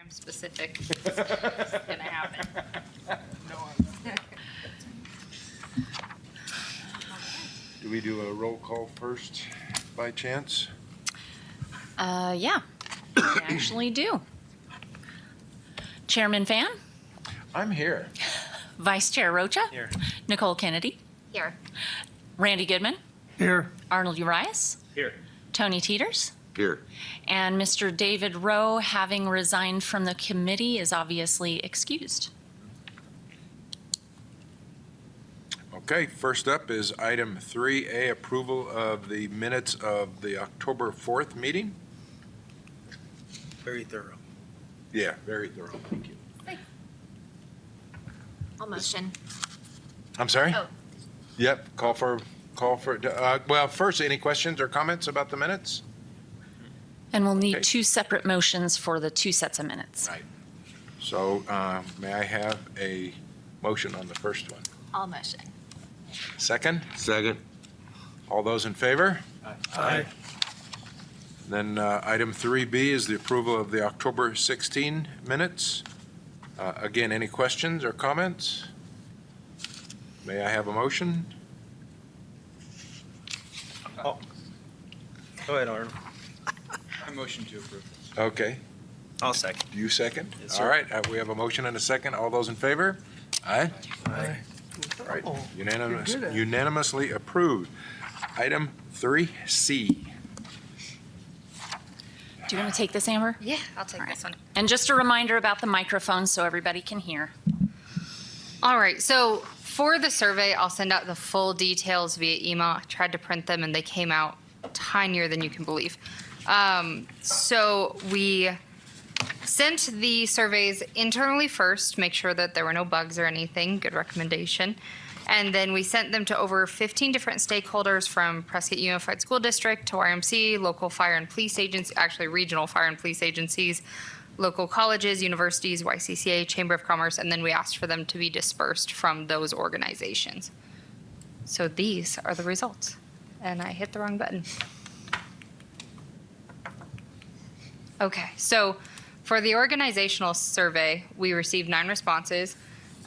I'm specific. It's gonna happen. Do we do a roll call first, by chance? Yeah, we actually do. Chairman Fan, I'm here. Vice Chair Rocha. Here. Nicole Kennedy, Here. Randy Goodman, Here. Arnold Urias, Here. Tony Teeters, Here. and Mr. David Rowe, having resigned from the committee, is obviously excused. Okay, first up is item 3A, approval of the minutes of the October 4th meeting. Very thorough. Yeah, very thorough, thank you. I'll motion. I'm sorry? Oh. Yep, well, first, any questions or comments about the minutes? And we'll need Okay. two separate motions for the two sets of minutes. Right. So may I have a motion on the first one? I'll motion. Second? Second. All those in favor? Aye. Then item 3B is the approval of the October 16 minutes. Again, any questions or comments? May I have a motion? Go ahead, Arnold. I motion to approve. Okay, I'll second. you second? Yes, All sir. right, we have a motion and a second. All those in favor? Aye? Aye. All right, unanimously approved. Item 3C. Do you want to take this, Amber? Yeah, I'll take All right. this one. And just a reminder about the microphone so everybody can hear. All right, so for the survey, I'll send out the full details via email. I tried to print them and they came out tinier than you can believe. So we sent the surveys internally first, make sure that there were no bugs or anything, good recommendation. And then we sent them to over 15 different stakeholders, from Prescott Unified School District to YMC, local fire and police agencies, actually regional fire and police agencies, local colleges, universities, YCCA, Chamber of Commerce, and then we asked for them to be dispersed from those organizations. So these are the results. And I hit the wrong button. Okay, so for the organizational survey, we received 9 responses.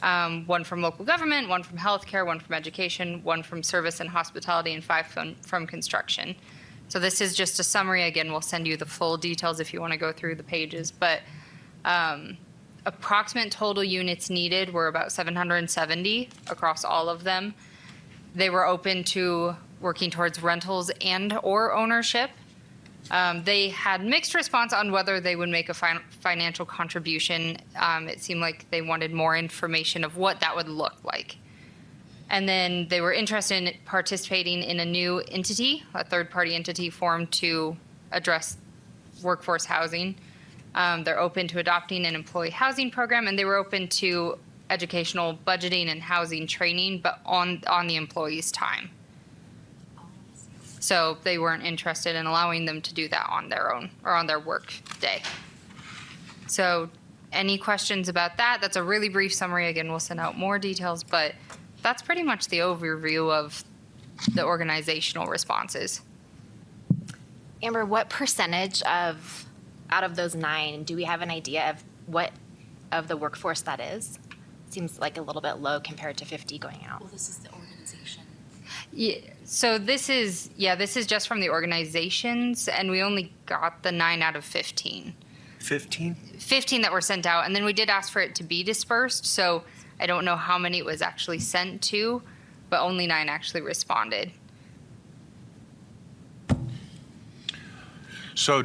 One from local government, one from healthcare, one from education, one from service and hospitality, and 5 from construction. So this is just a summary. Again, we'll send you the full details if you want to go through the pages. But approximate total units needed were about 770 across all of them. They were open to working towards rentals and or ownership. They had mixed response on whether they would make a financial contribution. It seemed like they wanted more information of what that would look like. And then they were interested in participating in a new entity, a third-party entity formed to address workforce housing. They're open to adopting an employee housing program, and they were open to educational budgeting and housing training, but on the employee's time. So they weren't interested in allowing them to do that on their own or on their work day. So any questions about that? That's a really brief summary. Again, we'll send out more details, but that's pretty much the overview of the organizational responses. Amber, what percentage of, out of those 9, do we have an idea of what of the workforce that is? Seems like a little bit low compared to 50 going out. Well, this is the organization. Yeah, so this is just from the organizations, and we only got the 9 out of 15. 15? 15 that were sent out, and then we did ask for it to be dispersed, so I don't know how many it was actually sent to, but only 9 actually responded. So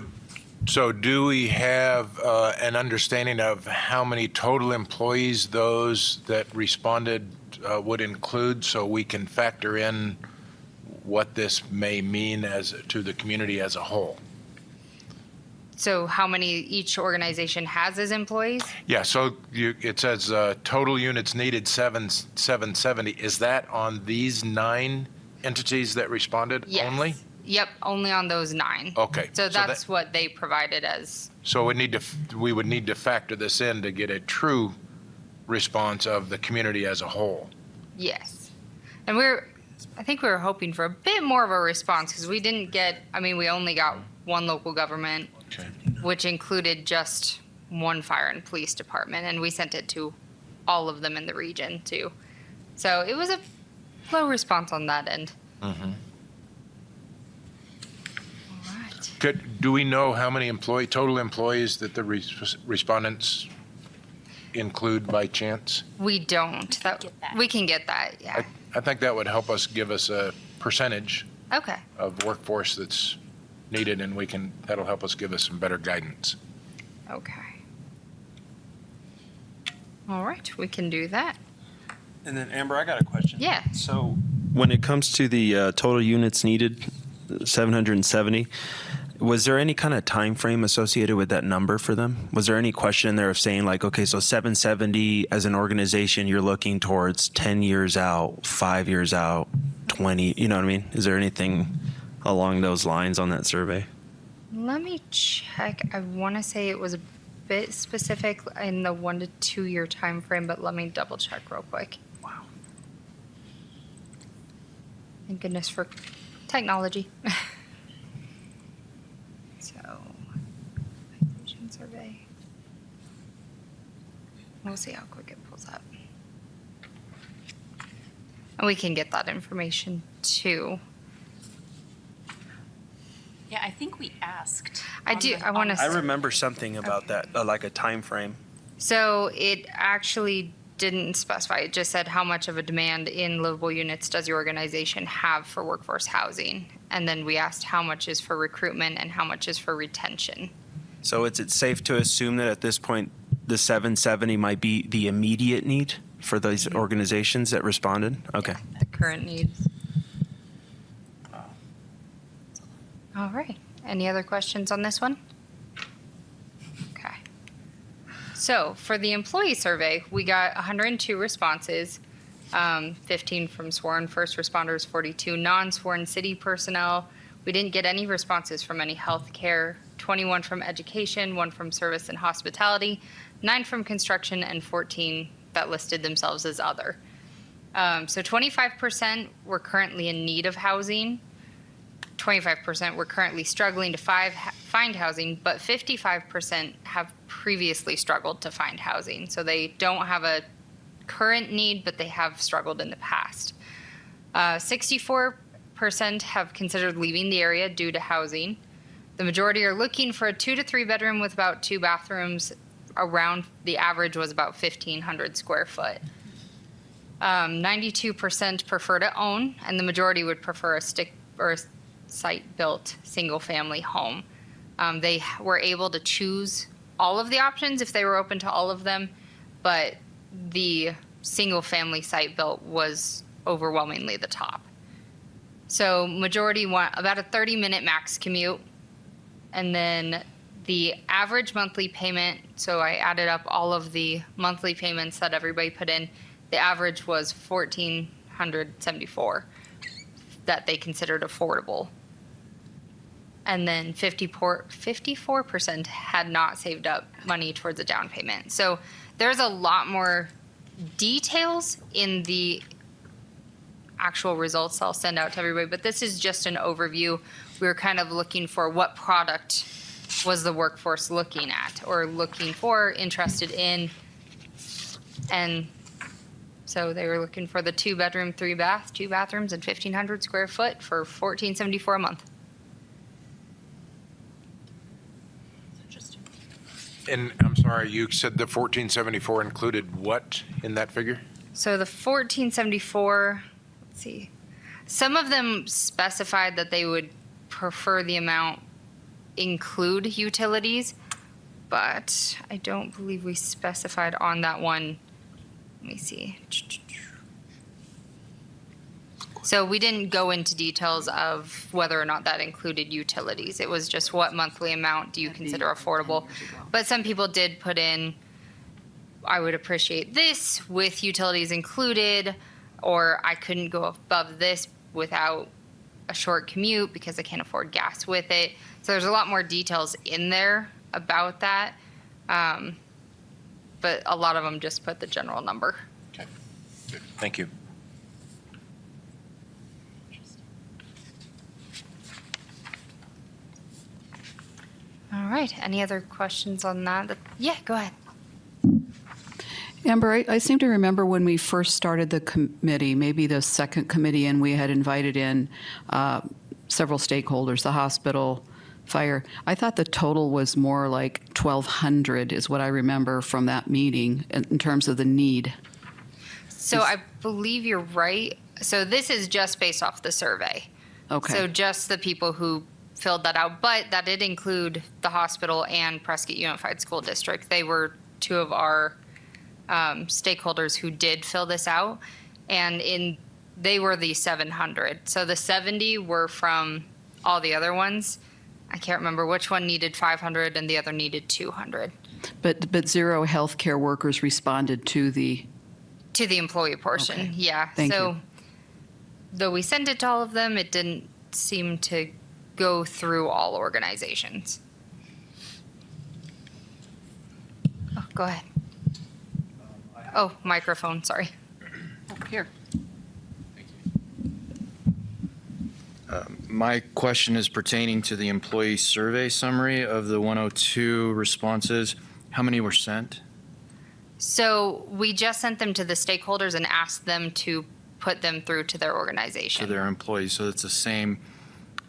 do we have an understanding of how many total employees those that responded would include, so we can factor in what this may mean to the community as a whole? So how many each organization has as employees? Yeah, so it says total units needed 770. Is that on these 9 entities that responded Yes. only? Yep, only on those 9. Okay. So that's what they provided as. So we would need to factor this in to get a true response of the community as a whole. Yes. And I think we were hoping for a bit more of a response, because we didn't get, we only got one local government, Okay. which included just one fire and police department, and we sent it to all of them in the region too. So it was a low response on that end. All right. Do we know how many total employees that the respondents include by chance? We don't. Get that. We can get that, yeah. I think that would help us give us a percentage Okay. of workforce that's needed, and that'll help us give us some better guidance. Okay. All right, we can do that. And then Amber, I got a question. Yeah. So when it comes to the total units needed, 770, was there any kind of time frame associated with that number for them? Was there any question in there of saying like, okay, so 770 as an organization, you're looking towards 10 years out, 5 years out, 20, you know what I mean? Is there anything along those lines on that survey? Let me check. I want to say it was a bit specific in the 1 to 2 year time frame, but let me double check real quick. Wow. Thank goodness for technology. So, migration survey. We'll see how quick it pulls up. And we can get that information too. Yeah, I think we asked. I do. I want to. I remember something about that, like a time frame. So it actually didn't specify. It just said how much of a demand in livable units does your organization have for workforce housing? And then we asked how much is for recruitment and how much is for retention. So is it safe to assume that at this point, the 770 might be the immediate need for those organizations that responded? Okay. The current needs. All right. Any other questions on this one? Okay. So for the employee survey, we got 102 responses, 15 from sworn first responders, 42 non-sworn city personnel. We didn't get any responses from any healthcare, 21 from education, 1 from service and hospitality, 9 from construction, and 14 that listed themselves as other. So 25% were currently in need of housing. 25% were currently struggling to find housing, but 55% have previously struggled to find housing. So they don't have a current need, but they have struggled in the past. 64% have considered leaving the area due to housing. The majority are looking for a 2 to 3 bedroom with about 2 bathrooms. Around the average was about 1,500 square foot. 92% prefer to own, and the majority would prefer a stick or a site-built single-family home. They were able to choose all of the options if they were open to all of them, but the single-family site-built was overwhelmingly the top. So majority want about a 30-minute max commute, and then the average monthly payment, so I added up all of the monthly payments that everybody put in, the average was $1,474 that they considered affordable. And then 54% had not saved up money towards a down payment. So there's a lot more details in the actual results I'll send out to everybody, but this is just an overview. We were kind of looking for what product was the workforce looking at or looking for, interested in, and so they were looking for the 2 bedroom, 3 bath, 2 bathrooms, and 1,500 square foot for $1,474 a month. And I'm sorry, you said the 1474 included what in that figure? So the 1474, let's see, some of them specified that they would prefer the amount include utilities, but I don't believe we specified on that one. Let me see. So we didn't go into details of whether or not that included utilities. It was just what monthly amount do you consider affordable? But some people did put in, I would appreciate this with utilities included, or I couldn't go above this without a short commute because I can't afford gas with it. So there's a lot more details in there about that. But a lot of them just put the general number. Okay, good. Thank you. All right. Any other questions on that? Yeah, go ahead. Amber, I seem to remember when we first started the committee, maybe the second committee, and we had invited in several stakeholders, the hospital, fire. I thought the total was more like 1,200 is what I remember from that meeting in terms of the need. So I believe you're right. So this is just based off the survey. Okay. So just the people who filled that out, but that did include the hospital and Prescott Unified School District. They were two of our stakeholders who did fill this out, and they were the 700. So the 70 were from all the other ones. I can't remember which one needed 500 and the other needed 200. But zero healthcare workers responded to the. To the employee portion, Okay. yeah. Thank so, you. though we sent it to all of them, it didn't seem to go through all organizations. Oh, go ahead. Oh, microphone, sorry. Here. My question is pertaining to the employee survey summary of the 102 responses. How many were sent? So we just sent them to the stakeholders and asked them to put them through to their organization. To their employees. So it's the same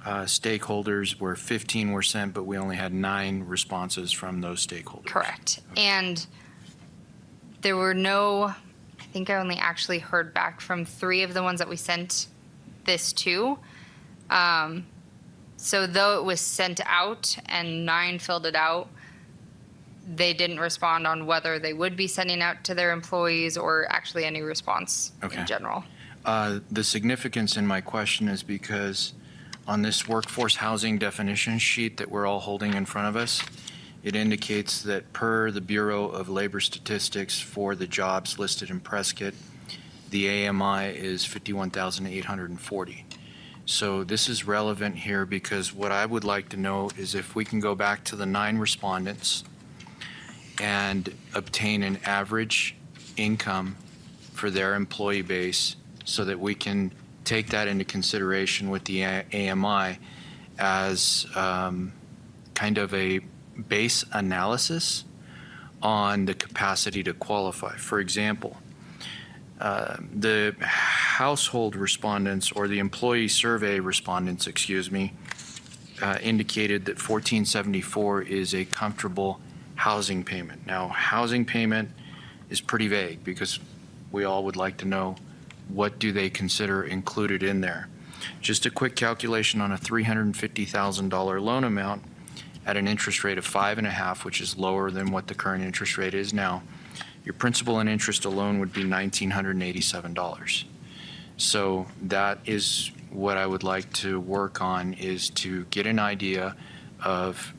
stakeholders where 15 were sent, but we only had 9 responses from those stakeholders. Correct. And there were I think I only actually heard back from 3 of the ones that we sent this to. So though it was sent out and 9 filled it out, they didn't respond on whether they would be sending out to their employees or actually any response Okay. in general. The significance in my question is because on this workforce housing definition sheet that we're all holding in front of us, it indicates that per the Bureau of Labor Statistics for the jobs listed in Prescott, the AMI is 51,840. So this is relevant here because what I would like to know is if we can go back to the 9 respondents and obtain an average income for their employee base so that we can take that into consideration with the AMI as kind of a base analysis on the capacity to qualify. For example, the household respondents or the employee survey respondents, indicated that 1474 is a comfortable housing payment. Now, housing payment is pretty vague because we all would like to know what do they consider included in there. Just a quick calculation on a $350,000 loan amount at an interest rate of 5.5, which is lower than what the current interest rate is now. Your principal and interest alone would be $1,987. So that is what I would like to work on, is to get an idea of,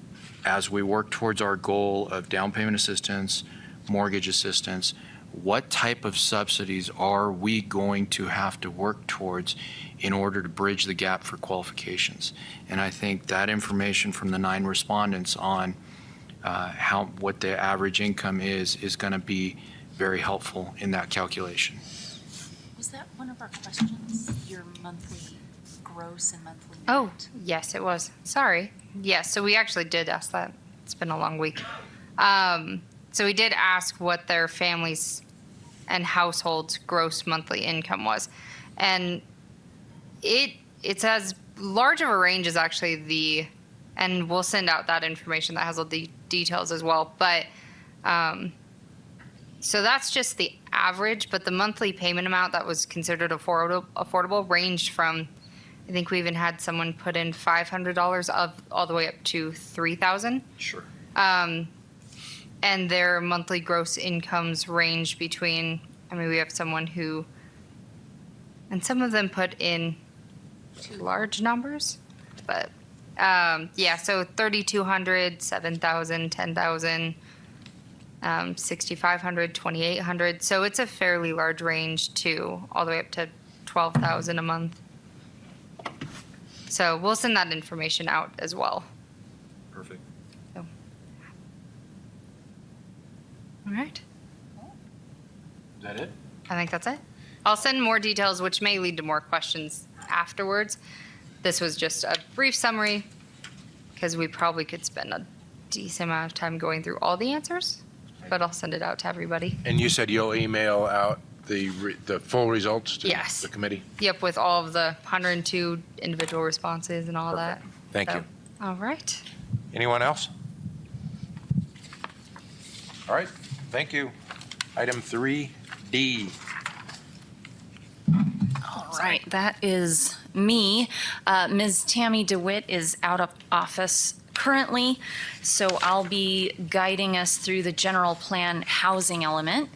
as we work towards our goal of down payment assistance, mortgage assistance, what type of subsidies are we going to have to work towards in order to bridge the gap for qualifications? And I think that information from the 9 respondents on what the average income is going to be very helpful in that calculation. Was that one of our questions? Your monthly gross and monthly net? Oh, yes, it was. Sorry. Yes, so we actually did ask that. It's been a long week. So we did ask what their families and households' gross monthly income was. And it's as large of a range as actually and we'll send out that information that has all the details as well. But so that's just the average, but the monthly payment amount that was considered affordable ranged from, I think we even had someone put in $500 all the way up to $3,000. Sure. And their monthly gross incomes range between, we have someone who, and some of them put in large numbers, but so 3,200, 7,000, 10,000, 6,500, 2,800. So it's a fairly large range too, all the way up to 12,000 a month. So we'll send that information out as well. Perfect. So. All right. Is that it? I think that's it. I'll send more details, which may lead to more questions afterwards. This was just a brief summary because we probably could spend decent amount of time going through all the answers, but I'll send it out to everybody. And you said you'll email out the full results to Yes. the committee? Yep, with all of the 102 individual responses and all that. Thank So, you. All right. Anyone else? All right, thank you. Item 3D. All right, that is me. Ms. Tammy DeWitt is out of office currently, so I'll be guiding us through the general plan housing element.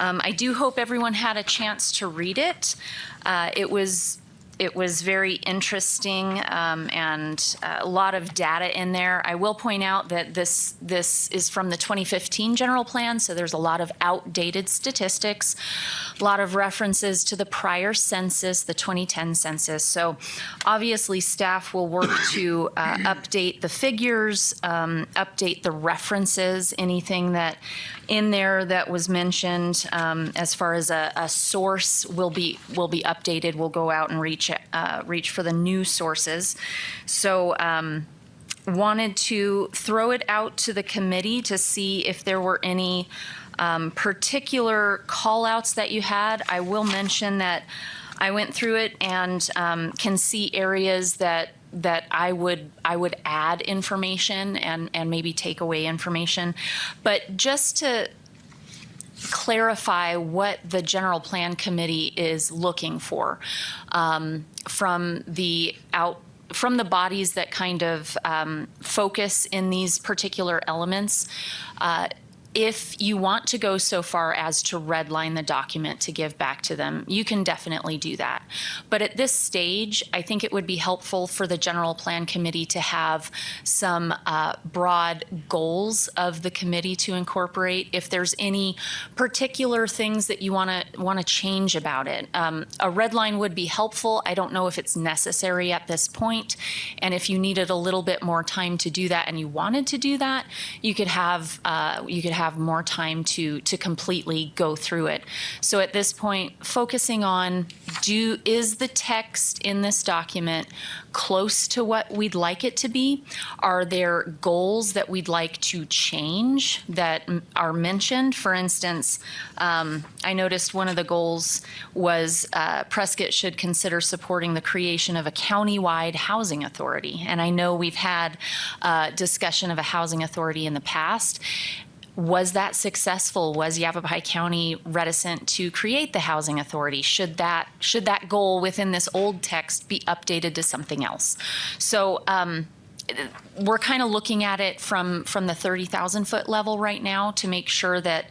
I do hope everyone had a chance to read it. It was very interesting and a lot of data in there. I will point out that this is from the 2015 general plan, so there's a lot of outdated statistics, a lot of references to the prior census, the 2010 census. So obviously staff will work to update the figures, update the references, anything that in there that was mentioned as far as a source will be updated. We'll go out and reach for the new sources. So wanted to throw it out to the committee to see if there were any particular call outs that you had. I will mention that I went through it and can see areas that I would add information and maybe take away information. But just to clarify what the general plan committee is looking for from the bodies that kind of focus in these particular elements. If you want to go so far as to redline the document to give back to them, you can definitely do that. But at this stage, I think it would be helpful for the General Plan Committee to have some broad goals of the committee to incorporate. If there's any particular things that you want to change about it, a red line would be helpful. I don't know if it's necessary at this point, and if you needed a little bit more time to do that and you wanted to do that, you could have more time to completely go through it. So at this point, focusing on is the text in this document close to what we'd like it to be? Are there goals that we'd like to change that are mentioned? For instance, I noticed one of the goals was Prescott should consider supporting the creation of a county-wide housing authority. And I know we've had discussion of a housing authority in the past. Was that successful? Was Yavapai County reticent to create the housing authority? Should that goal within this old text be updated to something else? So we're kind of looking at it from the 30,000 foot level right now to make sure that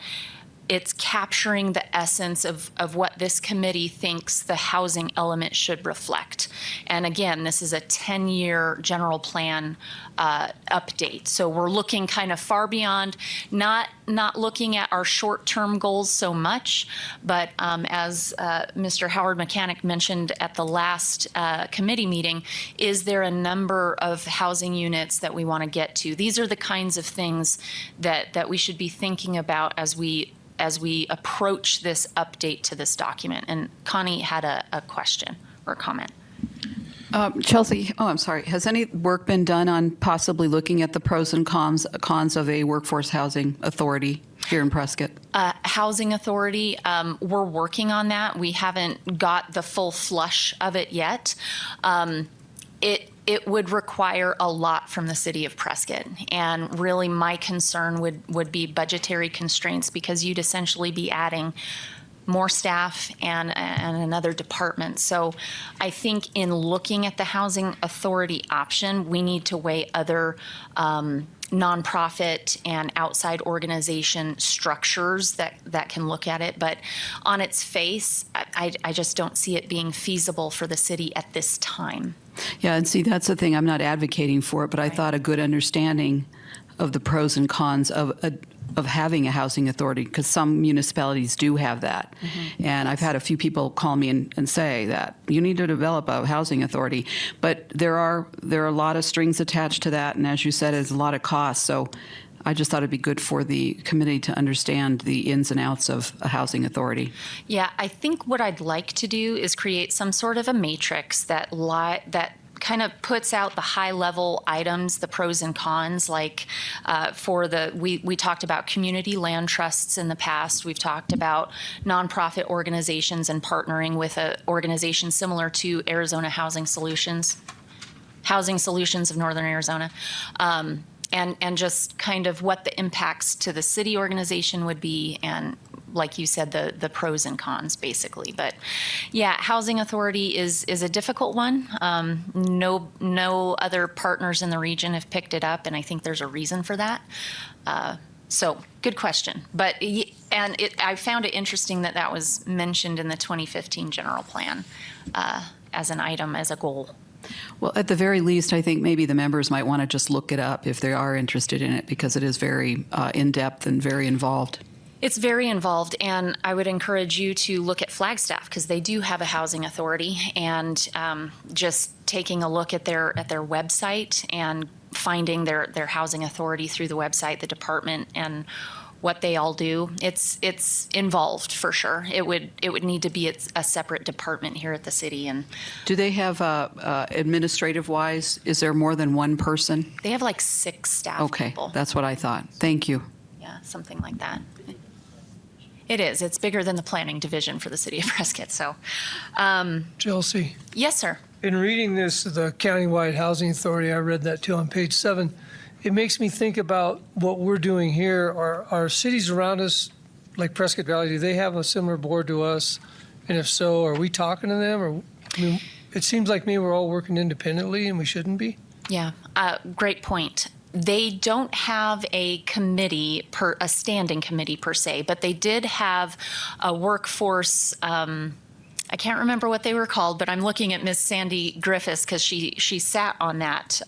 it's capturing the essence of what this committee thinks the housing element should reflect. And again, this is a 10-year general plan update. So we're looking kind of far beyond, not looking at our short-term goals so much, but as Mr. Howard Mechanic mentioned at the last committee meeting, is there a number of housing units that we want to get to? These are the kinds of things that we should be thinking about as we approach this update to this document. And Connie had a question or a comment. Chelsea, I'm sorry. Has any work been done on possibly looking at the pros and cons of a workforce housing authority here in Prescott? Housing authority, we're working on that. We haven't got the full flush of it yet. It would require a lot from the city of Prescott. And really my concern would be budgetary constraints, because you'd essentially be adding more staff and another department. So I think in looking at the housing authority option, we need to weigh other nonprofit and outside organization structures that can look at it. But on its face, I just don't see it being feasible for the city at this time. Yeah, and see, that's the thing. I'm not advocating for it, but I thought a good understanding of the pros and cons of having a housing authority, because some municipalities do have that. Mm-hmm. And I've had a few people call me and say that you need to develop a housing authority, but there are a lot of strings attached to that, and as you said, it's a lot of costs. So I just thought it'd be good for the committee to understand the ins and outs of a housing authority. Yeah, I think what I'd like to do is create some sort of a matrix that kind of puts out the high level items, the pros and cons, like we talked about community land trusts in the past. We've talked about nonprofit organizations and partnering with an organization similar to Arizona Housing Solutions of Northern Arizona. And just kind of what the impacts to the city organization would be, and like you said, the pros and cons, basically. But yeah, Housing Authority is a difficult one. No other partners in the region have picked it up, and I think there's a reason for that. So good question. But I found it interesting that was mentioned in the 2015 general plan as an item, as a goal. Well, at the very least, I think maybe the members might want to just look it up if they are interested in it, because it is very in-depth and very involved. It's very involved, and I would encourage you to look at Flagstaff, because they do have a housing authority, and just taking a look at their website and finding their housing authority through the website, the department, and what they all do. It's involved for sure. It would need to be a separate department here at the city. And Do they have, administrative-wise, is there more than one person? they have like 6 staff Okay, people. that's what I thought. Thank you. Yeah, something like that. It is. It's bigger than the planning division for the city of Prescott. So, Chelsea, yes, sir. in reading this, the Countywide Housing Authority, I read that too on page 7. It makes me think about what we're doing here. Are cities around us, like Prescott Valley, do they have a similar board to us? And if so, are we talking to them? Or, I mean, it seems like maybe we're all working independently and we shouldn't be. Yeah, great point. They don't have a committee, a standing committee per se, but they did have a workforce. I can't remember what they were called, but I'm looking at Miss Sandy Griffiths because she sat on that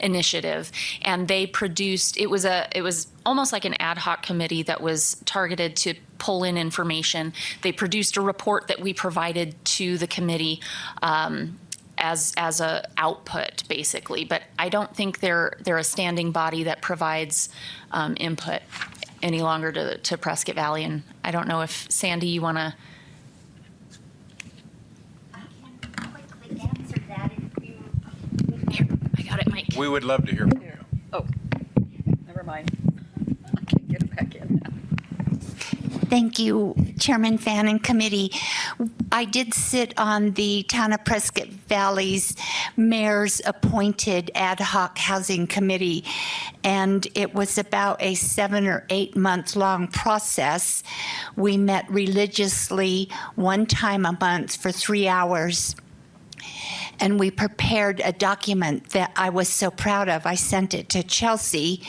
initiative, and they produced. It was almost like an ad hoc committee that was targeted to pull in information. They produced a report that we provided to the committee. As a output, basically, but I don't think they're a standing body that provides input any longer to Prescott Valley. And I don't know if Sandy, you want to. I can quickly answer that if you. Here, I got it, Mike. We would love to hear from you. Oh, never mind. I can't get it back in now. Thank you, Chairman Fan and committee. I did sit on the Town of Prescott Valley's mayor's appointed ad hoc housing committee, and it was about a 7 or 8 month long process. We met religiously 1 time a month for 3 hours. And we prepared a document that I was so proud of. I sent it to Chelsea,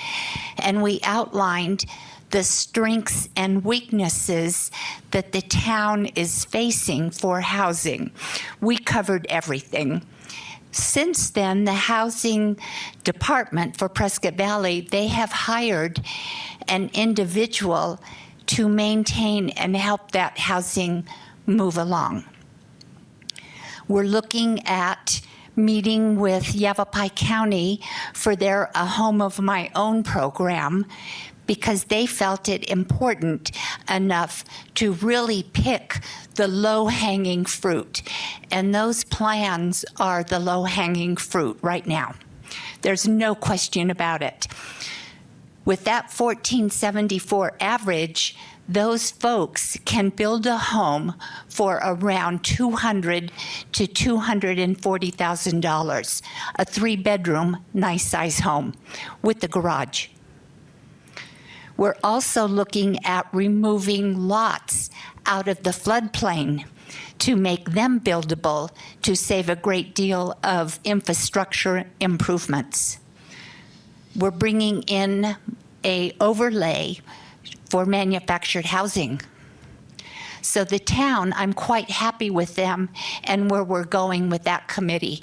and we outlined the strengths and weaknesses that the town is facing for housing. We covered everything. Since then, the housing department for Prescott Valley, they have hired an individual to maintain and help that housing move along. We're looking at meeting with Yavapai County for their A Home of My Own program, because they felt it important enough to really pick the low-hanging fruit. And those plans are the low-hanging fruit right now. There's no question about it. With that 1474 average, those folks can build a home for around $200,000 to $240,000, a 3-bedroom, nice-size home with a garage. We're also looking at removing lots out of the floodplain to make them buildable, to save a great deal of infrastructure improvements. We're bringing in an overlay for manufactured housing. So the town, I'm quite happy with them and where we're going with that committee.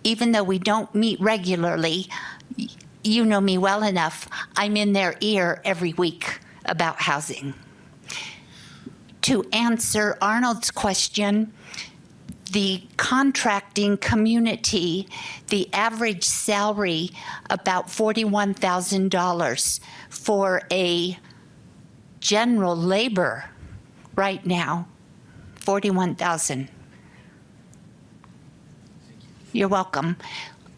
Even though we don't meet regularly, you know me well enough, I'm in their ear every week about housing. To answer Arnold's question, the contracting community, the average salary about $41,000 for a general labor right now, $41,000. You're welcome.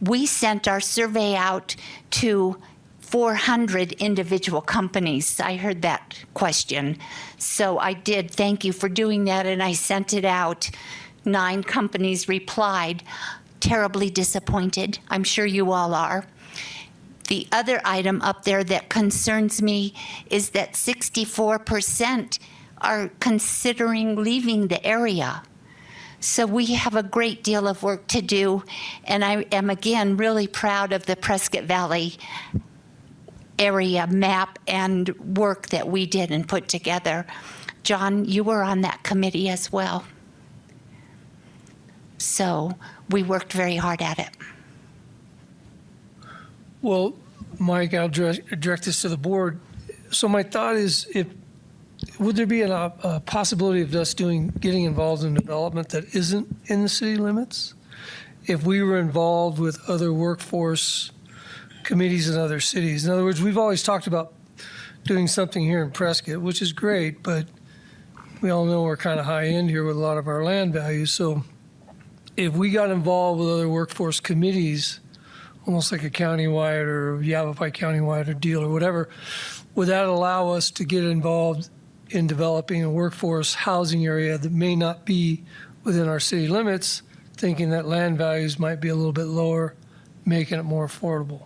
We sent our survey out to 400 individual companies. I heard that question. So I did. Thank you for doing that. And I sent it out. 9 companies replied. Terribly disappointed. I'm sure you all are. The other item up there that concerns me is that 64% are considering leaving the area. So we have a great deal of work to do, and I am again really proud of the Prescott Valley area map and work that we did and put together. John, you were on that committee as well. So we worked very hard at it. Well, Mike, I'll direct this to the board. So my thought is, would there be a possibility of us getting involved in development that isn't in the city limits? If we were involved with other workforce committees in other cities. In other words, we've always talked about doing something here in Prescott, which is great, but we all know we're kind of high end here with a lot of our land values. So if we got involved with other workforce committees, almost like a countywide or Yavapai countywide or deal or whatever, would that allow us to get involved in developing a workforce housing area that may not be within our city limits, thinking that land values might be a little bit lower, making it more affordable?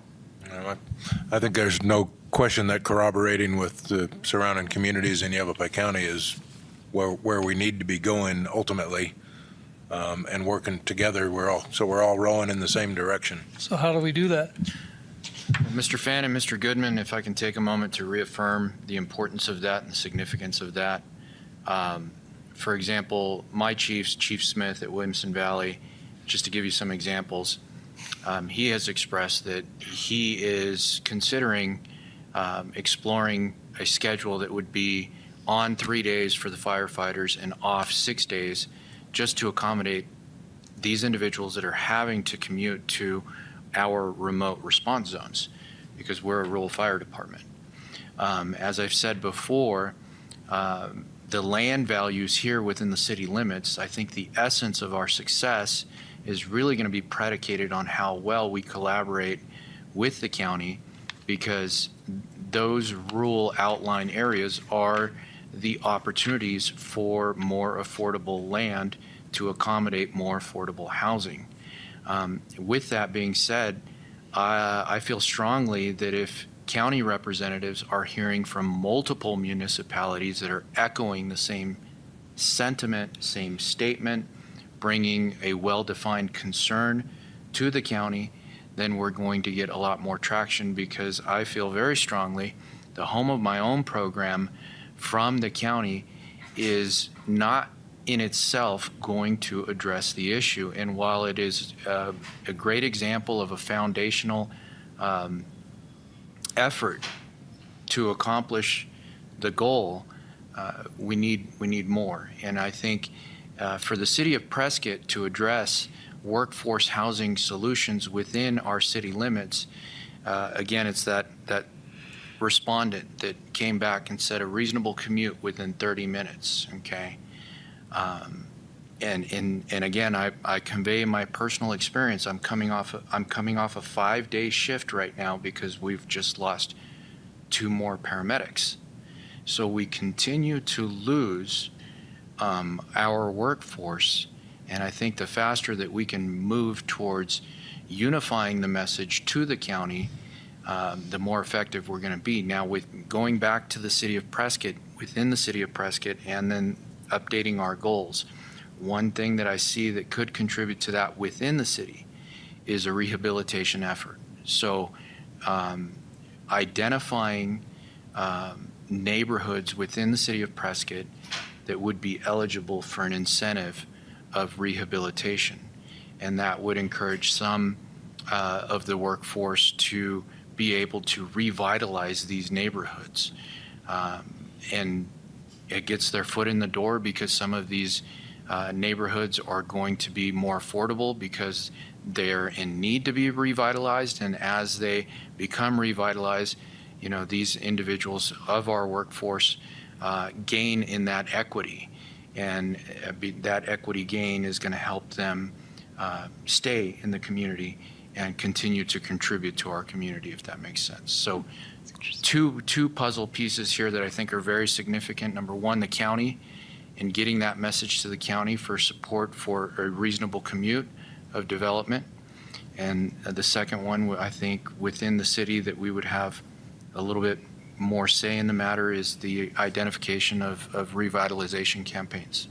I think there's no question that corroborating with the surrounding communities in Yavapai County is where we need to be going ultimately, and working together. We're all rowing in the same direction. So how do we do that? Mr. Fan and Mr. Goodman, if I can take a moment to reaffirm the importance of that and the significance of that. For example, my chiefs, Chief Smith at Williamson Valley, just to give you some examples, he has expressed that he is considering exploring a schedule that would be on 3 days for the firefighters and off 6 days, just to accommodate these individuals that are having to commute to our remote response zones, because we're a rural fire department. As I've said before, the land values here within the city limits, I think the essence of our success is really going to be predicated on how well we collaborate with the county, because those rural outline areas are the opportunities for more affordable land to accommodate more affordable housing. With that being said, I feel strongly that if county representatives are hearing from multiple municipalities that are echoing the same sentiment, same statement, bringing a well-defined concern to the county, then we're going to get a lot more traction, because I feel very strongly the home of my own program from the county is not in itself going to address the issue. And while it is a great example of a foundational effort to accomplish the goal, we need more. And I think for the city of Prescott to address workforce housing solutions within our city limits, again, it's that respondent that came back and said a reasonable commute within 30 minutes, okay? And again, I convey my personal experience. I'm coming off a 5-day shift right now because we've just lost 2 more paramedics. So we continue to lose our workforce, and I think the faster that we can move towards unifying the message to the county, the more effective we're going to be. Now, with going back to the city of Prescott, within the city of Prescott, and then updating our goals, one thing that I see that could contribute to that within the city is a rehabilitation effort. So identifying neighborhoods within the city of Prescott that would be eligible for an incentive of rehabilitation. And that would encourage some of the workforce to be able to revitalize these neighborhoods. And it gets their foot in the door, because some of these neighborhoods are going to be more affordable because they're in need to be revitalized. And as they become revitalized, you know, these individuals of our workforce gain in that equity. And that equity gain is going to help them stay in the community and continue to contribute to our community, if that makes sense. So two puzzle pieces here that I think are very significant. Number one, the county, and getting that message to the county for support for a reasonable commute of development. And the second one, I think within the city that we would have a little bit more say in the matter is the identification of revitalization campaigns.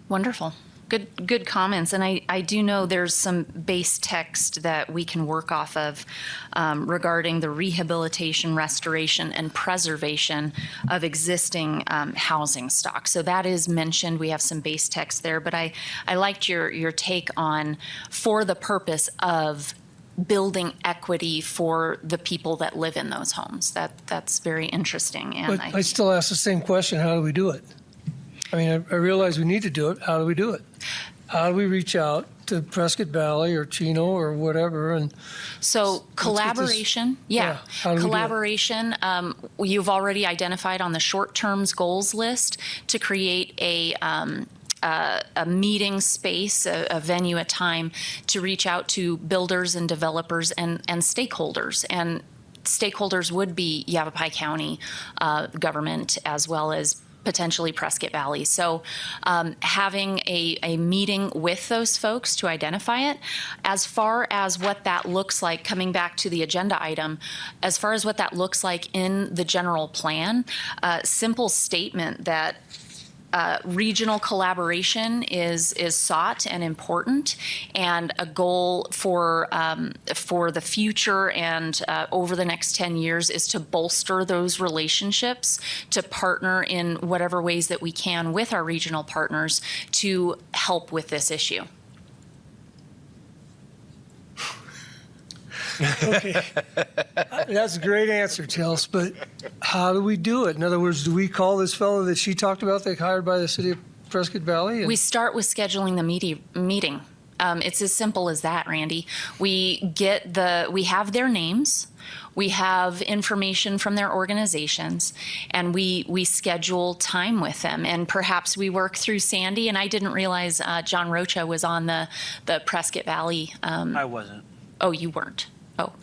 Wonderful. Good comments. And I do know there's some base text that we can work off of regarding the rehabilitation, restoration, and preservation of existing housing stock. So that is mentioned. We have some base text there. But I liked your take on for the purpose of building equity for the people that live in those homes. That's very interesting. And But I still ask the same question, how do we do it? I mean, I realize we need to do it. How do we do it? How do we reach out to Prescott Valley or Chino or whatever? And so collaboration, yeah, how do we do it? collaboration. You've already identified on the short terms goals list to create a meeting space, a venue, a time to reach out to builders and developers and stakeholders. And stakeholders would be Yavapai County government as well as potentially Prescott Valley. So having a meeting with those folks to identify it. As far as what that looks like, coming back to the agenda item, as far as what that looks like in the general plan, simple statement that regional collaboration is sought and important, and a goal for the future and over the next 10 years is to bolster those relationships, to partner in whatever ways that we can with our regional partners to help with this issue. Okay. That's a great answer, Chelsea, but how do we do it? In other words, do we call this fellow that she talked about that hired by the city of Prescott Valley? We start with scheduling the meeting. It's as simple as that, Randy. We have their names, we have information from their organizations, and we schedule time with them. And perhaps we work through Sandy, and I didn't realize John Rocha was on the Prescott Valley. I wasn't. Oh, you weren't. Oh.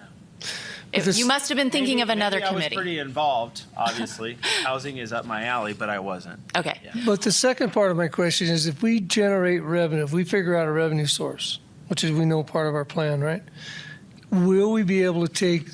This- You must have been thinking of another maybe I was committee. pretty involved, obviously. Housing is up my alley, but I wasn't. Okay. Yeah. But the second part of my question is, if we generate revenue, if we figure out a revenue source, which is, we know, part of our plan, right? Will we be able to take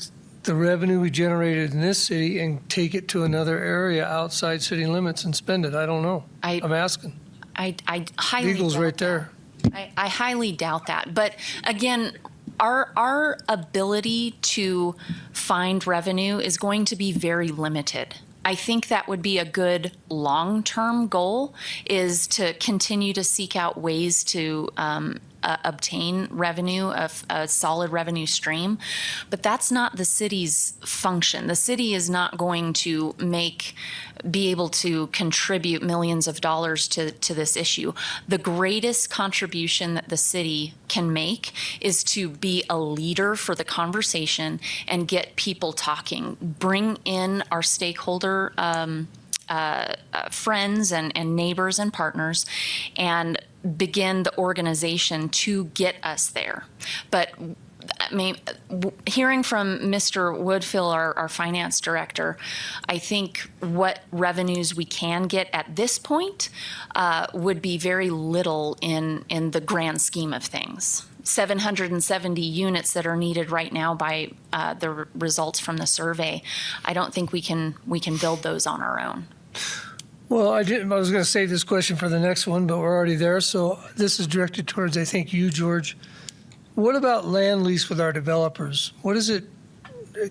the revenue we generated in this city and take it to another area outside city limits and spend it? I don't know. I'm asking. I highly Eagles doubt right there. I highly doubt that. But again, our ability to find revenue is going to be very limited. I think that would be a good long-term goal, is to continue to seek out ways to obtain revenue, a solid revenue stream. But that's not the city's function. The city is not going to be able to contribute millions of dollars to this issue. The greatest contribution that the city can make is to be a leader for the conversation and get people talking, bring in our stakeholder friends and neighbors and partners, and begin the organization to get us there. But I mean, hearing from Mr. Woodfill, our finance director, I think what revenues we can get at this point would be very little in the grand scheme of things. 770 units that are needed right now by the results from the survey. I don't think we can build those on our own. Well, I was going to save this question for the next one, but we're already there. So this is directed towards, I think, you, George. What about land lease with our developers? What is it?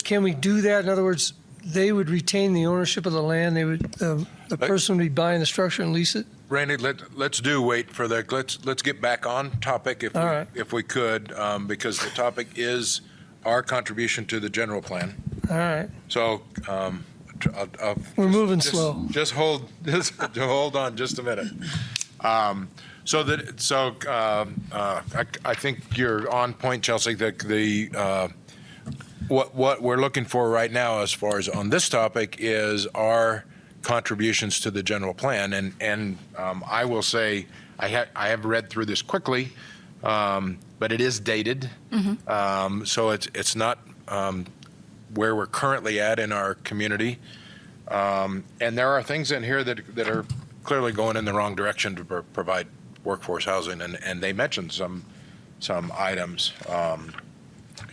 Can we do that? In other words, they would retain the ownership of the land. They would, the person would be buying the structure and lease it. Randy, let's wait for the, let's get back on topic All right. if we could, because the topic is our contribution to the general plan. All right. So, We're moving slow. Just hold on just a minute. I think you're on point, Chelsea. What we're looking for right now, as far as on this topic, is our contributions to the general plan. And I will say, I have read through this quickly, but it is dated. So it's not where we're currently at in our community. And there are things in here that are clearly going in the wrong direction to provide workforce housing. And they mentioned some items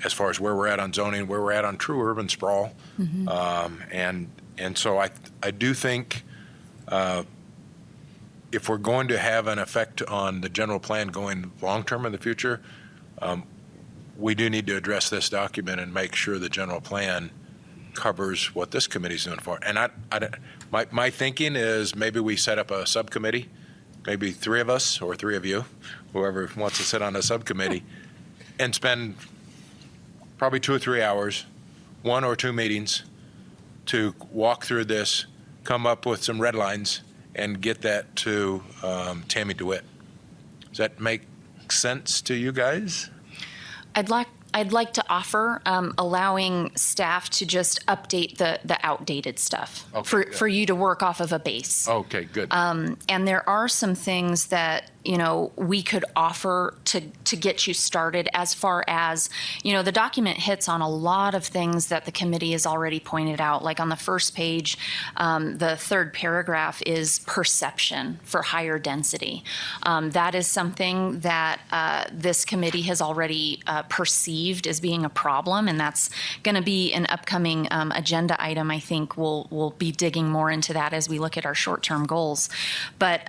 as far as where we're at on zoning, where we're at on true urban sprawl. And so I do think if we're going to have an effect on the general plan going long-term in the future, we do need to address this document and make sure the general plan covers what this committee's doing for. And my thinking is maybe we set up a subcommittee, maybe 3 of us or 3 of you, whoever wants to sit on a subcommittee, and spend probably 2 or 3 hours, 1 or 2 meetings to walk through this, come up with some red lines, and get that to Tammy DeWitt. Does that make sense to you guys? I'd like to offer allowing staff to just update the outdated stuff for you to work off of a base. Okay, good. And there are some things that, we could offer to get you started as far as, the document hits on a lot of things that the committee has already pointed out. Like on the first page, the 3rd paragraph is perception for higher density. That is something that this committee has already perceived as being a problem, and that's going to be an upcoming agenda item. I think we'll be digging more into that as we look at our short-term goals. But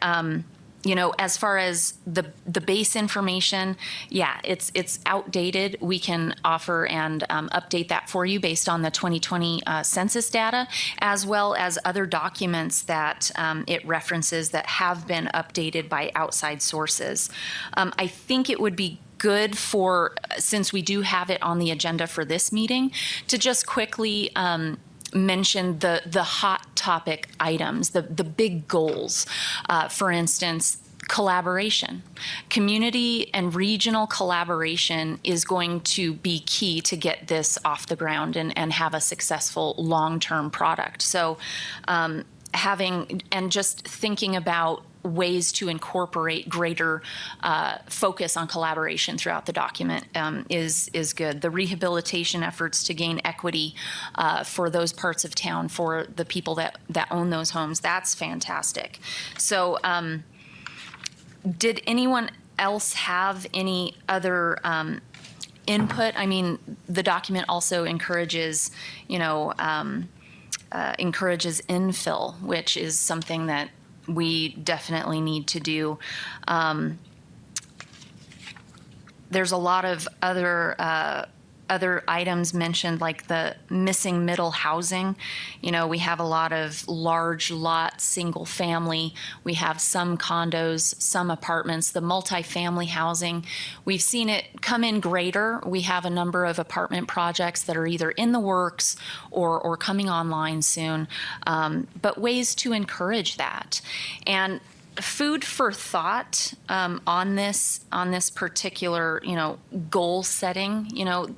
as far as the base information, it's outdated. We can offer and update that for you based on the 2020 census data, as well as other documents that it references that have been updated by outside sources. I think it would be good since we do have it on the agenda for this meeting, to just quickly mention the hot topic items, the big goals. For instance, collaboration. Community and regional collaboration is going to be key to get this off the ground and have a successful long-term product. So having and just thinking about ways to incorporate greater focus on collaboration throughout the document is good. The rehabilitation efforts to gain equity for those parts of town, for the people that own those homes, that's fantastic. So did anyone else have any other input? I mean, the document also encourages, encourages infill, which is something that we definitely need to do. There's a lot of other items mentioned, like the missing middle housing. We have a lot of large lot, single family. We have some condos, some apartments, the multifamily housing. We've seen it come in greater. We have a number of apartment projects that are either in the works or coming online soon, but ways to encourage that. And food for thought on this particular goal setting.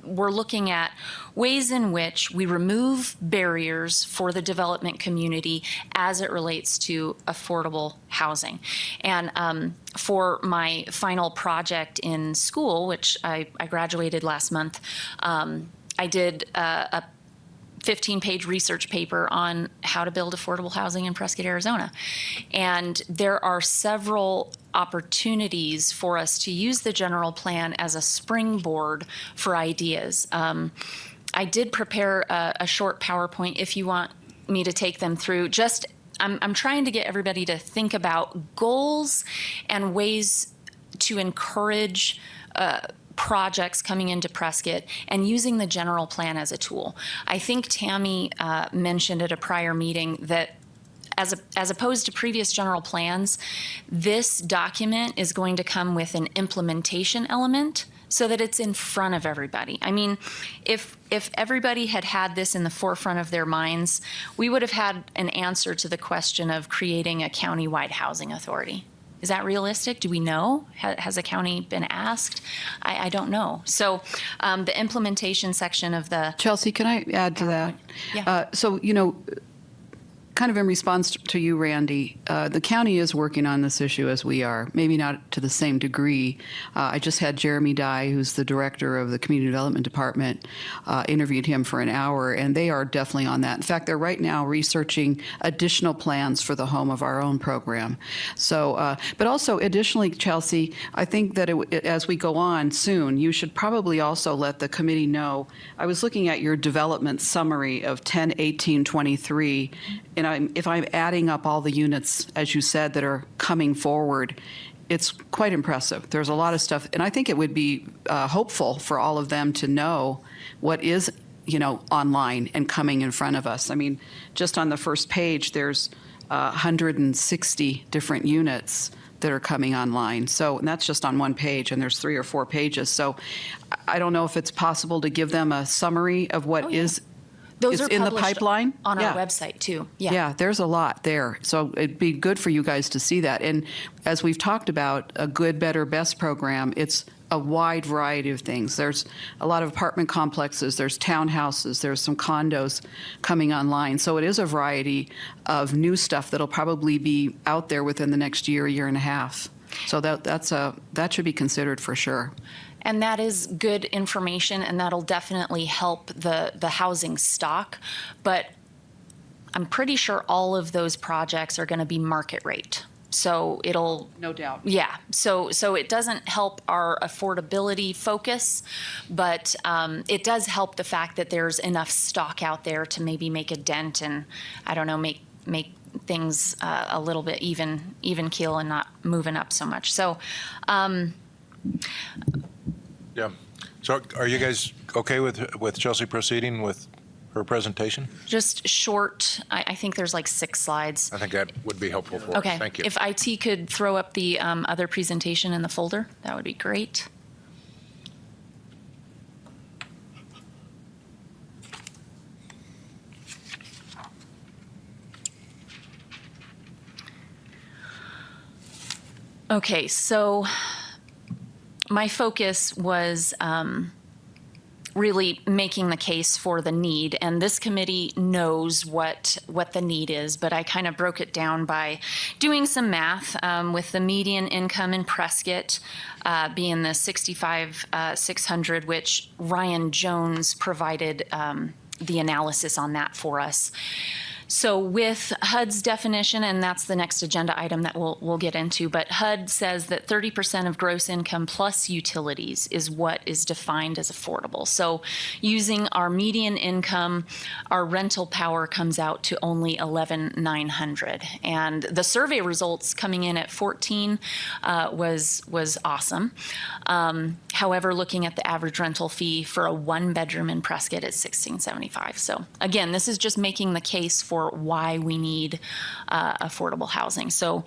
We're looking at ways in which we remove barriers for the development community as it relates to affordable housing. And for my final project in school, which I graduated last month, I did a 15-page research paper on how to build affordable housing in Prescott, Arizona. And there are several opportunities for us to use the general plan as a springboard for ideas. I did prepare a short PowerPoint if you want me to take them through. I'm trying to get everybody to think about goals and ways to encourage projects coming into Prescott and using the general plan as a tool. I think Tammy mentioned at a prior meeting that as opposed to previous general plans, this document is going to come with an implementation element so that it's in front of everybody. I mean, if everybody had this in the forefront of their minds, we would have had an answer to the question of creating a county-wide housing authority. Is that realistic? Do we know? Has a county been asked? I don't know. So the implementation section of the... Chelsea, can I add to that? Yeah. So, kind of in response to you, Randy, the county is working on this issue as we are, maybe not to the same degree. I just had Jeremy Dye, who's the director of the Community Development Department, interviewed him for an hour, and they are definitely on that. In fact, they're right now researching additional plans for the Home of Our Own program. So, but also additionally, Chelsea, I think that as we go on soon, you should probably also let the committee know. I was looking at your development summary of 10/18/23, and if I'm adding up all the units, as you said, that are coming forward, it's quite impressive. There's a lot of stuff, and I think it would be hopeful for all of them to know what is, online and coming in front of us. I mean, just on the first page, there's 160 different units that are coming online. So, and that's just on one page, and there's 3 or 4 pages. So I don't know if it's possible to give them a summary of what is Those are in the published pipeline. on Yeah. our website too. Yeah, there's a lot there. So it'd be good for you guys to see that. And as we've talked about, a good, better, best program, it's a wide variety of things. There's a lot of apartment complexes, there's townhouses, there's some condos coming online. So it is a variety of new stuff that'll probably be out there within the next year and a half. So that should be considered for sure. And that is good information, and that'll definitely help the housing stock. But I'm pretty sure all of those projects are going to be market rate. So it'll, No doubt. yeah. So it doesn't help our affordability focus, but it does help the fact that there's enough stock out there to maybe make a dent and, I don't know, make things a little bit even keel and not moving up so much. So. Yeah. So are you guys okay with Chelsea proceeding with her presentation? Just short, I think there's like 6 slides. I think that would be helpful for us. Okay. Thank you. If IT could throw up the other presentation in the folder, that would be great. Okay, so my focus was really making the case for the need, and this committee knows what the need is, but I kind of broke it down by doing some math with the median income in Prescott being the 65,600, which Ryan Jones provided the analysis on that for us. So with HUD's definition, and that's the next agenda item that we'll get into, but HUD says that 30% of gross income plus utilities is what is defined as affordable. So using our median income, our rental power comes out to only $11,900. And the survey results coming in at 14 was awesome. However, looking at the average rental fee for a 1-bedroom in Prescott is $1,675. So again, this is just making the case for why we need affordable housing. So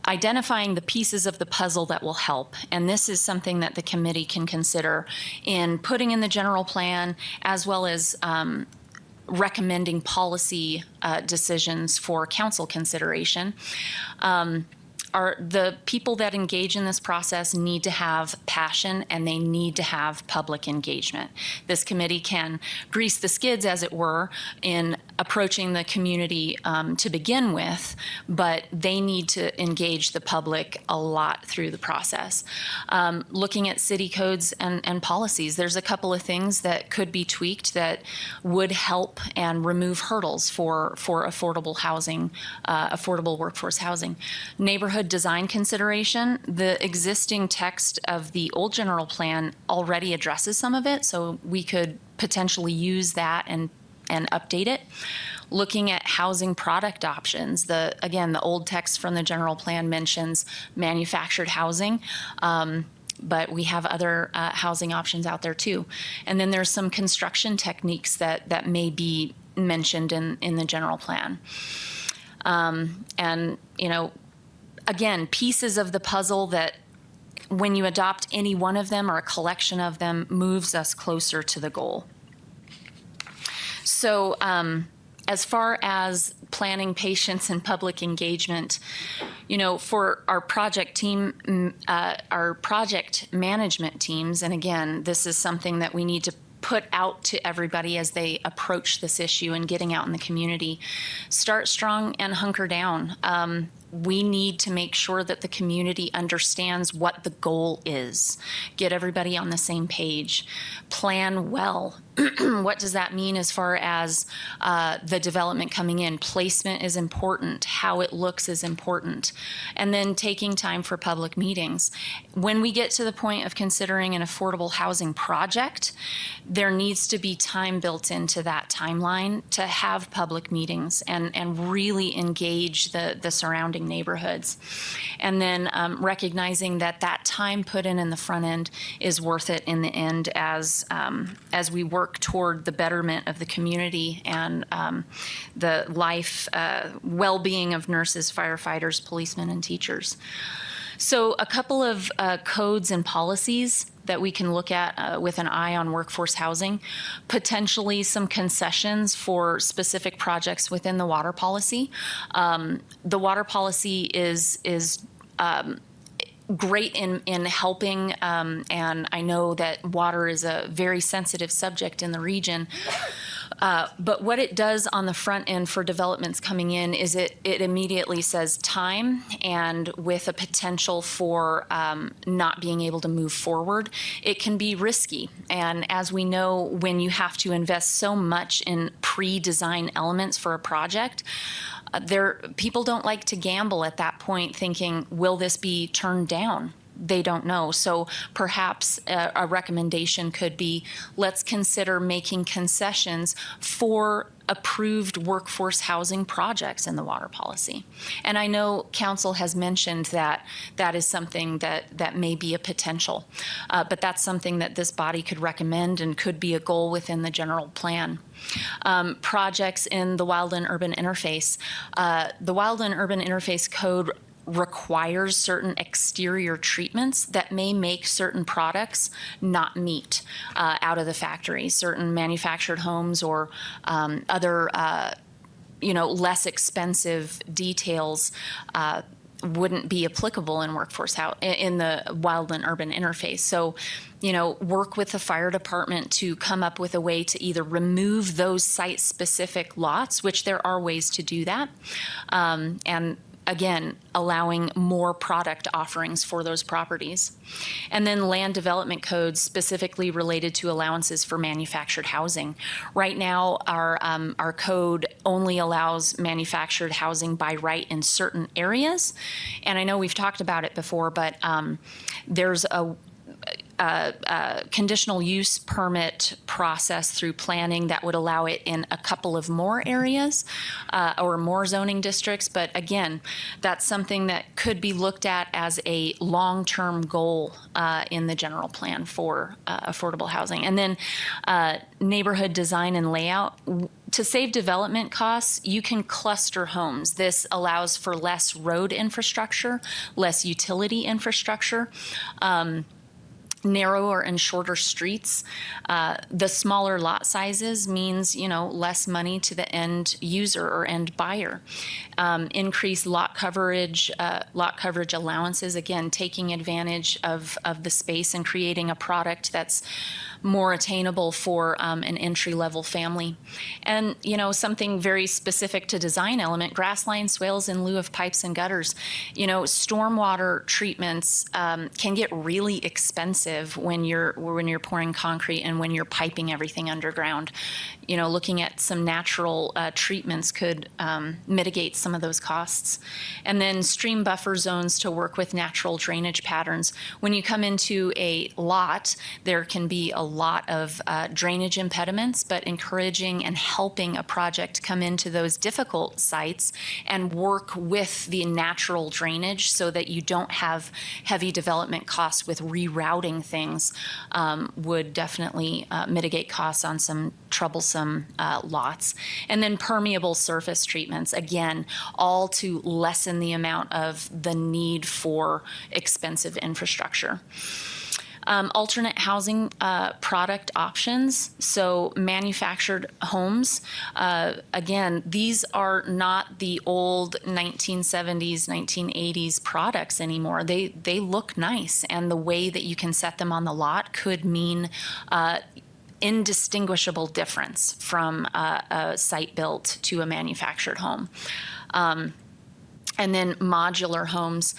identifying the pieces of the puzzle that will help, and this is something that the committee can consider in putting in the general plan, as well as recommending policy decisions for council consideration. Are the people that engage in this process need to have passion, and they need to have public engagement. This committee can grease the skids, as it were, in approaching the community to begin with, but they need to engage the public a lot through the process. Looking at city codes and policies, there's a couple of things that could be tweaked that would help and remove hurdles for affordable housing, affordable workforce housing. Neighborhood design consideration, the existing text of the old general plan already addresses some of it, so we could potentially use that and update it. Looking at housing product options, the old text from the general plan mentions manufactured housing, but we have other housing options out there too. And then there's some construction techniques that may be mentioned in the general plan. And, again, pieces of the puzzle that when you adopt any one of them or a collection of them moves us closer to the goal. So as far as planning, patience, and public engagement, for our project team, our project management teams, and again, this is something that we need to put out to everybody as they approach this issue and getting out in the community. Start strong and hunker down. We need to make sure that the community understands what the goal is. Get everybody on the same page. Plan well. What does that mean as far as the development coming in? Placement is important. How it looks is important. And then taking time for public meetings. When we get to the point of considering an affordable housing project, there needs to be time built into that timeline to have public meetings and really engage the surrounding neighborhoods. And then recognizing that that time put in the front end is worth it in the end as we work toward the betterment of the community and the life, well-being of nurses, firefighters, policemen, and teachers. So a couple of codes and policies that we can look at with an eye on workforce housing, potentially some concessions for specific projects within the water policy. The water policy is great in helping, and I know that water is a very sensitive subject in the region. But what it does on the front end for developments coming in is it immediately says time, and with a potential for not being able to move forward, it can be risky. And as we know, when you have to invest so much in pre-design elements for a project, people don't like to gamble at that point thinking, will this be turned down? They don't know. So perhaps a recommendation could be, let's consider making concessions for approved workforce housing projects in the water policy. And I know council has mentioned that that is something that may be a potential, but that's something that this body could recommend and could be a goal within the general plan. Projects in the Wildland Urban Interface. The Wildland Urban Interface Code requires certain exterior treatments that may make certain products not meet out of the factory, certain manufactured homes or other less expensive details wouldn't be applicable in in the Wildland Urban Interface. So, work with the fire department to come up with a way to either remove those site-specific lots, which there are ways to do that, and again, allowing more product offerings for those properties. And then land development codes specifically related to allowances for manufactured housing. Right now, our code only allows manufactured housing by right in certain areas. And I know we've talked about it before, but there's a conditional use permit process through planning that would allow it in a couple of more areas or more zoning districts. But again, that's something that could be looked at as a long-term goal in the general plan for affordable housing. And then neighborhood design and layout. To save development costs, you can cluster homes. This allows for less road infrastructure, less utility infrastructure, narrower and shorter streets. The smaller lot sizes means, less money to the end user or end buyer. Increased lot coverage allowances, again, taking advantage of the space and creating a product that's more attainable for an entry-level family. And, something very specific to design element, grass line swales in lieu of pipes and gutters. Stormwater treatments can get really expensive when you're pouring concrete and when you're piping everything underground. Looking at some natural treatments could mitigate some of those costs. And then stream buffer zones to work with natural drainage patterns. When you come into a lot, there can be a lot of drainage impediments, but encouraging and helping a project come into those difficult sites and work with the natural drainage so that you don't have heavy development costs with rerouting things would definitely mitigate costs on some troublesome lots. And then permeable surface treatments, again, all to lessen the amount of the need for expensive infrastructure. Alternate housing product options, so manufactured homes. Again, these are not the old 1970s, 1980s products anymore. They look nice, and the way that you can set them on the lot could mean indistinguishable difference from a site built to a manufactured home. And then modular homes,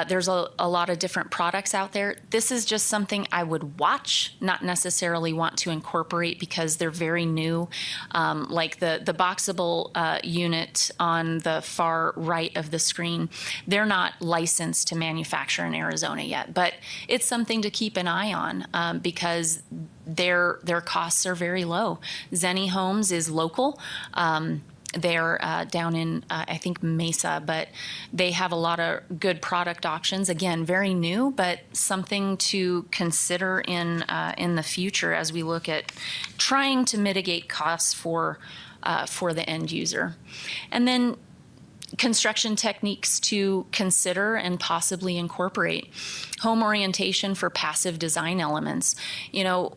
there's a lot of different products out there. This is just something I would watch, not necessarily want to incorporate because they're very new. Like the boxable unit on the far right of the screen, they're not licensed to manufacture in Arizona yet, but it's something to keep an eye on because their costs are very low. Zenny Homes is local. They're down in, I think, Mesa, but they have a lot of good product options. Again, very new, but something to consider in the future as we look at trying to mitigate costs for the end user. And then construction techniques to consider and possibly incorporate. Home orientation for passive design elements. You know,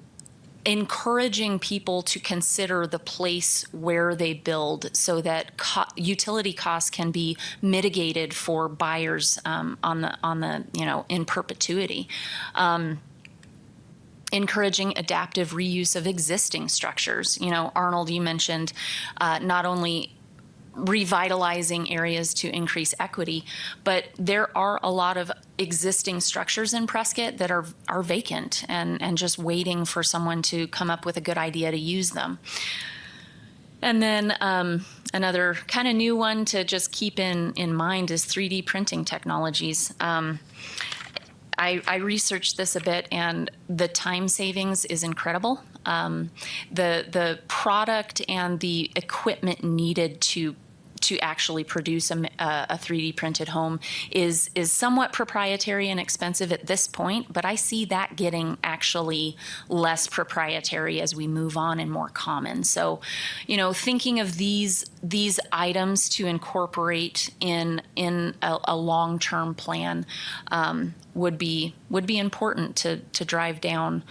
encouraging people to consider the place where they build so that utility costs can be mitigated for buyers on the in perpetuity. Encouraging adaptive reuse of existing structures. You know, Arnold, you mentioned not only revitalizing areas to increase equity, but there are a lot of existing structures in Prescott that are vacant and just waiting for someone to come up with a good idea to use them. And then another kind of new one to just keep in mind is 3D printing technologies. I researched this a bit, and the time savings is incredible. The product and the equipment needed to actually produce a 3D printed home is somewhat proprietary and expensive at this point, but I see that getting actually less proprietary as we move on and more common. So, you know, thinking of these items to incorporate in a long-term plan would be important to drive down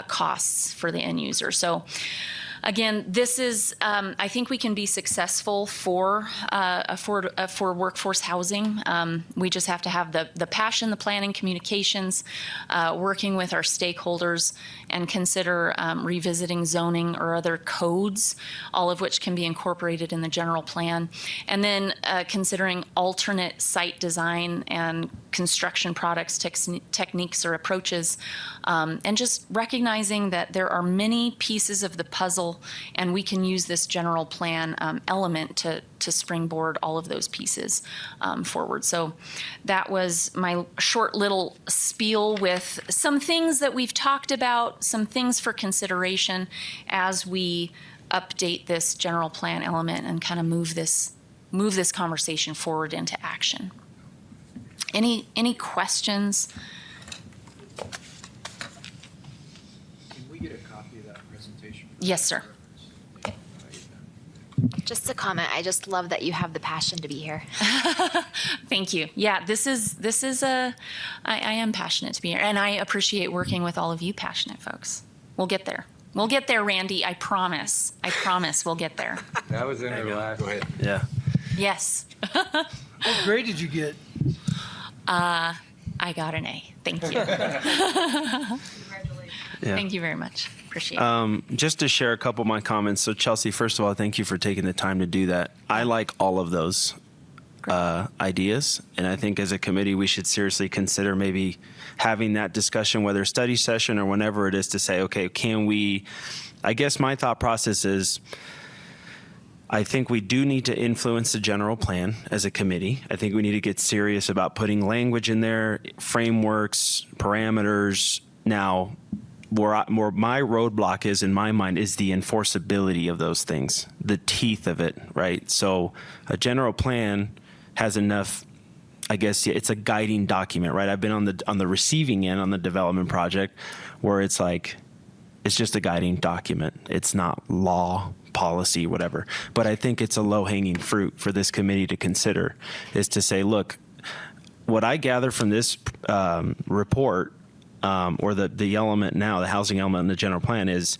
costs for the end user. So again, this is, I think we can be successful for workforce housing. We just have to have the passion, the planning, communications, working with our stakeholders, and consider revisiting zoning or other codes, all of which can be incorporated in the general plan. And then considering alternate site design and construction products, techniques, or approaches, and just recognizing that there are many pieces of the puzzle, and we can use this general plan element to springboard all of those pieces forward. So that was my short little spiel with some things that we've talked about, some things for consideration as we update this general plan element and kind of move this conversation forward into action. Any questions? Can we get a copy of that presentation? Yes, sir. Just a comment. I just love that you have the passion to be here. Thank you. Yeah, this is I am passionate to be here, and I appreciate working with all of you passionate folks. We'll get there. We'll get there, Randy. I promise. we'll get there. That was in her last. Go ahead. Yeah. Yes. What grade did you get? I got an A. Thank you. Yeah. Thank you very much. Appreciate it. Just to share a couple of my comments. So Chelsea, first of all, thank you for taking the time to do that. I like all of those ideas, and I think as a committee we should seriously consider maybe having that discussion, whether study session or whenever it is, to say, okay, can we, I guess my thought process is, I think we do need to influence the general plan as a committee. I think we need to get serious about putting language in there, frameworks, parameters. Now, where my roadblock is in my mind is the enforceability of those things, the teeth of it, right? So a general plan has enough, I guess it's a guiding document, right? I've been on the receiving end on the development project where it's like, it's just a guiding document. It's not law, policy, whatever. But I think it's a low-hanging fruit for this committee to consider, is to say, look, what I gather from this report, or the element now, the housing element in the general plan, is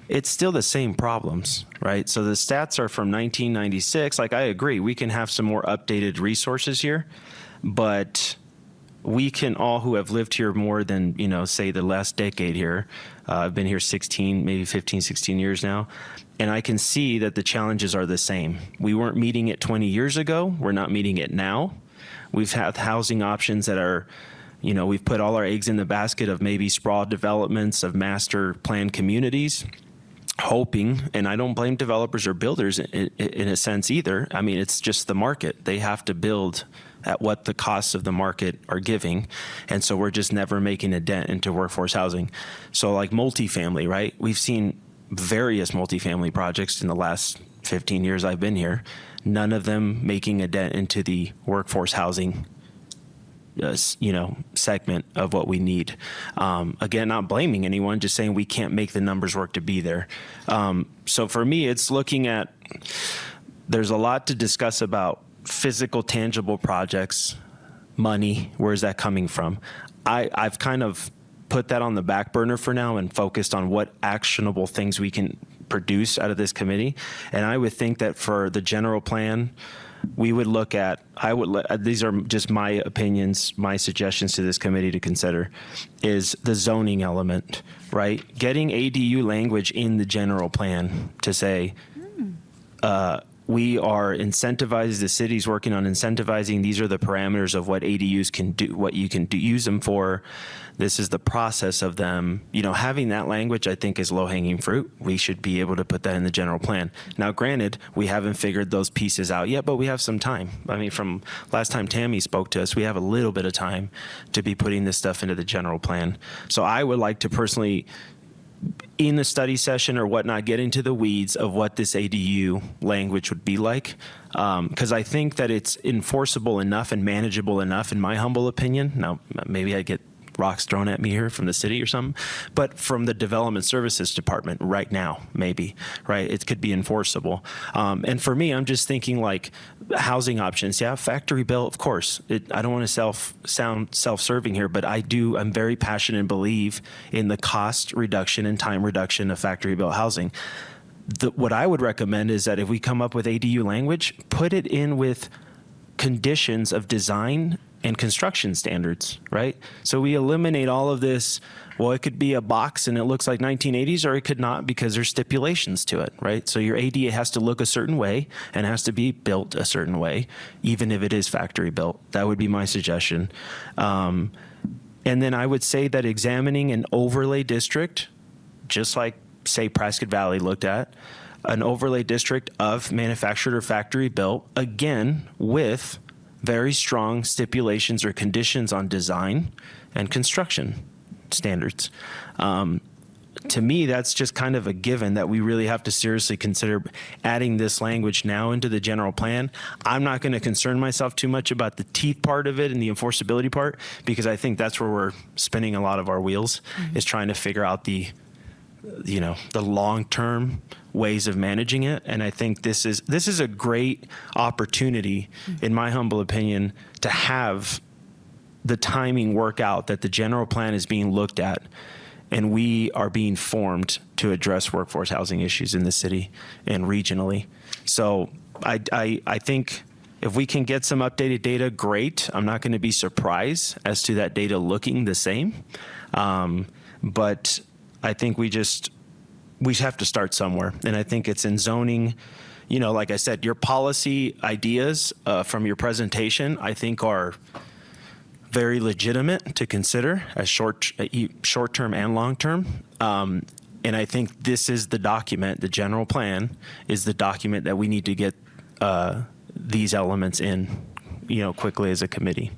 it's still the same problems, right? So the stats are from 1996. Like, I agree, we can have some more updated resources here, but we can all, who have lived here more than, say, the last decade here, I've been here 16, maybe 15, 16 years now. And I can see that the challenges are the same. We weren't meeting it 20 years ago. We're not meeting it now. We've had housing options that are, we've put all our eggs in the basket of maybe sprawl developments, of master plan communities, hoping, and I don't blame developers or builders in a sense either. I mean, it's just the market. They have to build at what the costs of the market are giving. And so we're just never making a dent into workforce housing. So like multifamily, right? We've seen various multifamily projects in the last 15 years I've been here, none of them making a dent into the workforce housing segment of what we need. Again, not blaming anyone, just saying we can't make the numbers work to be there. So for me, it's looking at, there's a lot to discuss about physical, tangible projects, money, where's that coming from? I've kind of put that on the back burner for now and focused on what actionable things we can produce out of this committee. And I would think that for the general plan, we would look at, these are just my opinions, my suggestions to this committee to consider, is the zoning element, right? Getting ADU language in the general plan to say, we are incentivizing, the city's working on incentivizing, these are the parameters of what ADUs can do, what you can use them for. This is the process of them. Having that language, I think, is low-hanging fruit. We should be able to put that in the general plan. Now, granted, we haven't figured those pieces out yet, but we have some time. I mean, from last time Tammy spoke to us, we have a little bit of time to be putting this stuff into the general plan. So I would like to personally, in the study session or whatnot, get into the weeds of what this ADU language would be like. Because I think that it's enforceable enough and manageable enough, in my humble opinion. Now, maybe I get rocks thrown at me here from the city or something, but from the development services department right now, maybe, right? It could be enforceable. And for me, I'm just thinking like housing options. Yeah, factory built, of course. I don't want to sound self-serving here, but I'm very passionate and believe in the cost reduction and time reduction of factory built housing. What I would recommend is that if we come up with ADU language, put it in with conditions of design and construction standards, right? So we eliminate all of this, well, it could be a box and it looks like 1980s, or it could not because there's stipulations to it, right? So your ADA has to look a certain way and has to be built a certain way, even if it is factory built. That would be my suggestion. And then I would say that examining an overlay district, just like, say, Prescott Valley looked at, an overlay district of manufactured or factory built, again, with very strong stipulations or conditions on design and construction standards. To me, that's just kind of a given that we really have to seriously consider adding this language now into the general plan. I'm not going to concern myself too much about the teeth part of it and the enforceability part, because I think that's where we're spinning a lot of our wheels, is trying to figure out the long-term ways of managing it. And I think this is a great opportunity, in my humble opinion, to have the timing work out that the general plan is being looked at and we are being formed to address workforce housing issues in the city and regionally. So I think if we can get some updated data, great. I'm not going to be surprised as to that data looking the same. But I think we have to start somewhere. And I think it's in zoning. Like I said, your policy ideas from your presentation, I think, are very legitimate to consider as short-term and long-term. And I think this is the document, the general plan is the document that we need to get these elements in, quickly as a committee.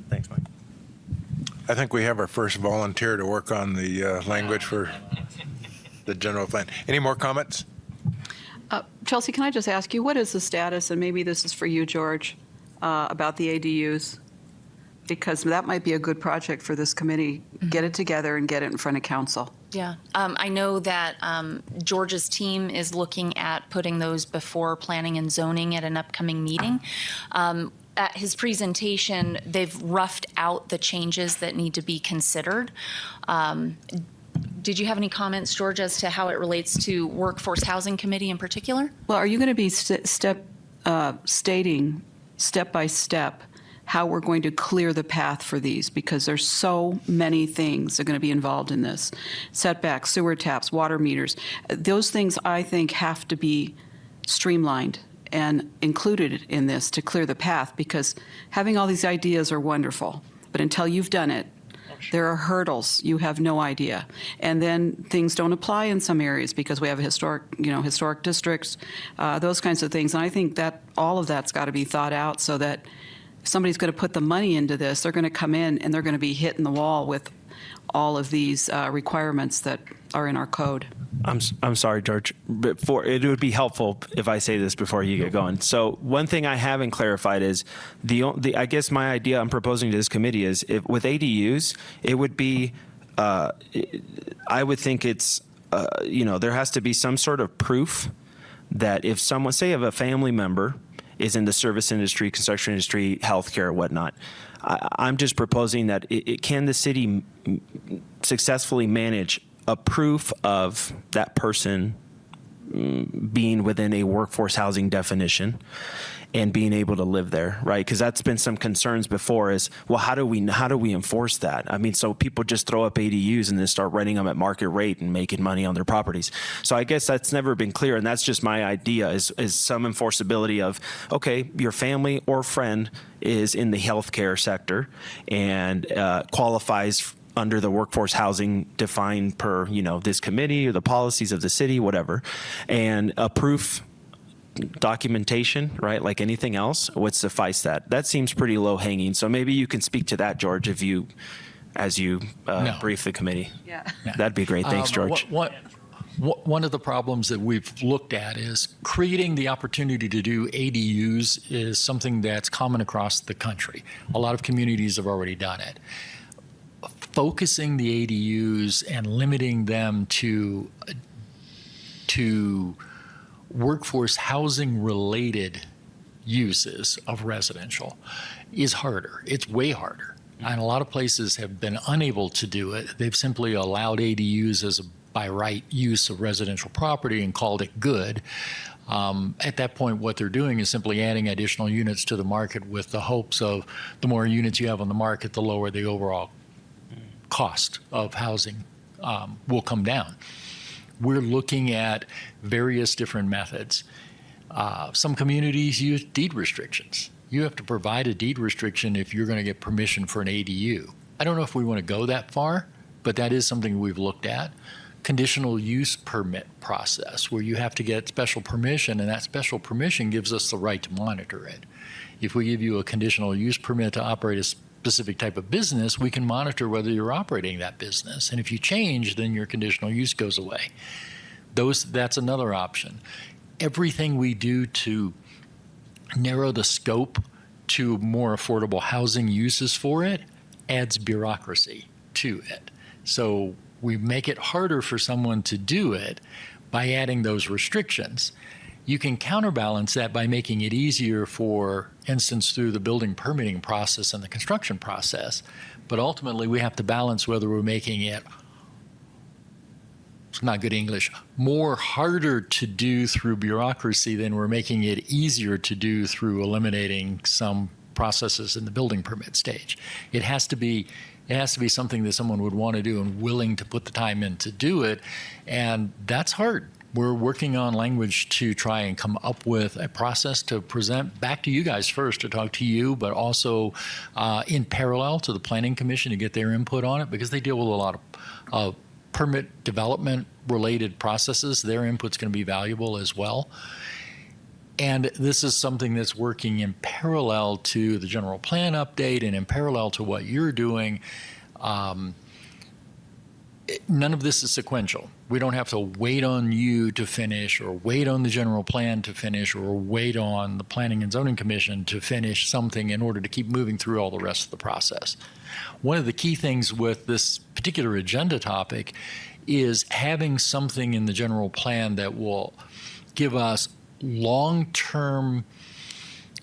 Thanks, Mike. I think we have our first volunteer to work on the language for the general plan. Any more comments? Chelsea, can I just ask you, what is the status, and maybe this is for you, George, about the ADUs? Because that might be a good project for this committee. Get it together and get it in front of council. Yeah, I know that George's team is looking at putting those before planning and zoning at an upcoming meeting. At his presentation, they've roughed out the changes that need to be considered. Did you have any comments, George, as to how it relates to Workforce Housing Committee in particular? Well, are you going to be stating step by step how we're going to clear the path for these, because there's so many things that are going to be involved in this. Setbacks, sewer taps, water meters. Those things, I think, have to be streamlined and included in this to clear the path, because having all these ideas are wonderful, but until you've done it, there are hurdles. You have no idea. And then things don't apply in some areas because we have historic districts, those kinds of things. And I think that all of that's got to be thought out so that if somebody's going to put the money into this, they're going to come in and they're going to be hitting the wall with all of these requirements that are in our code. I'm sorry, George, but it would be helpful if I say this before you get going. So one thing I haven't clarified is I guess my idea I'm proposing to this committee is with ADUs, it would be, I would think it's, there has to be some sort of proof that if someone, say if a family member is in the service industry, construction industry, healthcare, whatnot, I'm just proposing that can the city successfully manage a proof of that person being within a workforce housing definition and being able to live there, right? Because that's been some concerns before is, well, how do we enforce that? I mean, so people just throw up ADUs and then start renting them at market rate and making money on their properties. So I guess that's never been clear, and that's just my idea is some enforceability of, okay, your family or friend is in the healthcare sector and qualifies under the workforce housing defined per, this committee or the policies of the city, whatever, and a proof documentation, right, like anything else, would suffice that. That seems pretty low hanging. So maybe you can speak to that, George, as you brief the committee. Yeah. That'd be great. Thanks, George. One of the problems that we've looked at is creating the opportunity to do ADUs is something that's common across the country. A lot of communities have already done it. Focusing the ADUs and limiting them to workforce housing related uses of residential is harder. It's way harder. And a lot of places have been unable to do it. They've simply allowed ADUs as a by right use of residential property and called it good. At that point, what they're doing is simply adding additional units to the market with the hopes of the more units you have on the market, the lower the overall cost of housing will come down. We're looking at various different methods. Some communities use deed restrictions. You have to provide a deed restriction if you're going to get permission for an ADU. I don't know if we want to go that far, but that is something we've looked at. Conditional use permit process, where you have to get special permission, and that special permission gives us the right to monitor it. If we give you a conditional use permit to operate a specific type of business, we can monitor whether you're operating that business. And if you change, then your conditional use goes away. That's another option. Everything we do to narrow the scope to more affordable housing uses for it adds bureaucracy to it. So we make it harder for someone to do it by adding those restrictions. You can counterbalance that by making it easier, for instance, through the building permitting process and the construction process. But ultimately, we have to balance whether we're making it, it's not good English, more harder to do through bureaucracy than we're making it easier to do through eliminating some processes in the building permit stage. It has to be something that someone would want to do and willing to put the time in to do it, and that's hard. We're working on language to try and come up with a process to present back to you guys first, to talk to you, but also in parallel to the Planning Commission to get their input on it, because they deal with a lot of permit development related processes. Their input's going to be valuable as well. And this is something that's working in parallel to the general plan update and in parallel to what you're doing. None of this is sequential. We don't have to wait on you to finish, or wait on the general plan to finish, or wait on the Planning and Zoning Commission to finish something in order to keep moving through all the rest of the process. One of the key things with this particular agenda topic is having something in the general plan that will give us long-term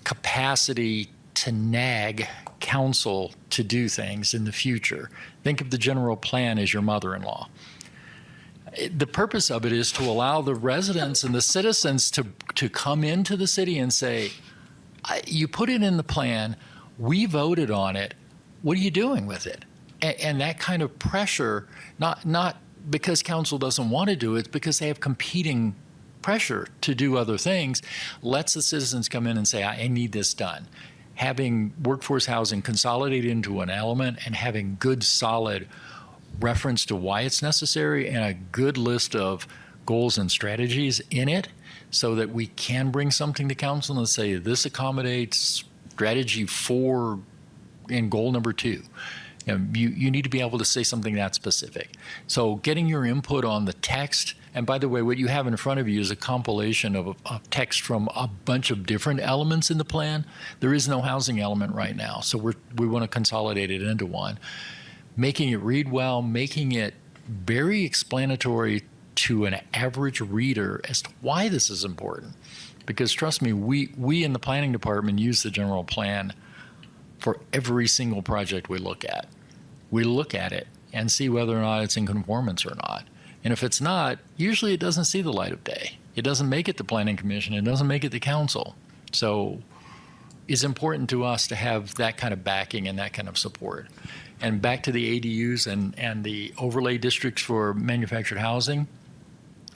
capacity to nag council to do things in the future. Think of the general plan as your mother-in-law. The purpose of it is to allow the residents and the citizens to come into the city and say, you put it in the plan, We voted on it. What are you doing with it? And that kind of pressure, not because council doesn't want to do it, it's because they have competing pressure to do other things, lets the citizens come in and say, I need this done. Having workforce housing consolidated into an element and having good, solid reference to why it's necessary and a good list of goals and strategies in it so that we can bring something to council and say, this accommodates strategy 4 in goal number 2. You need to be able to say something that specific. So getting your input on the text, and by the way, what you have in front of you is a compilation of text from a bunch of different elements in the plan. There is no housing element right now, so we want to consolidate it into one. Making it read well, making it very explanatory to an average reader as to why this is important. Because trust me, we in the planning department use the general plan for every single project we look at. We look at it and see whether or not it's in conformance or not. And if it's not, usually it doesn't see the light of day. It doesn't make it to planning commission. It doesn't make it to council. So it's important to us to have that kind of backing and that kind of support. And back to the ADUs and the overlay districts for manufactured housing,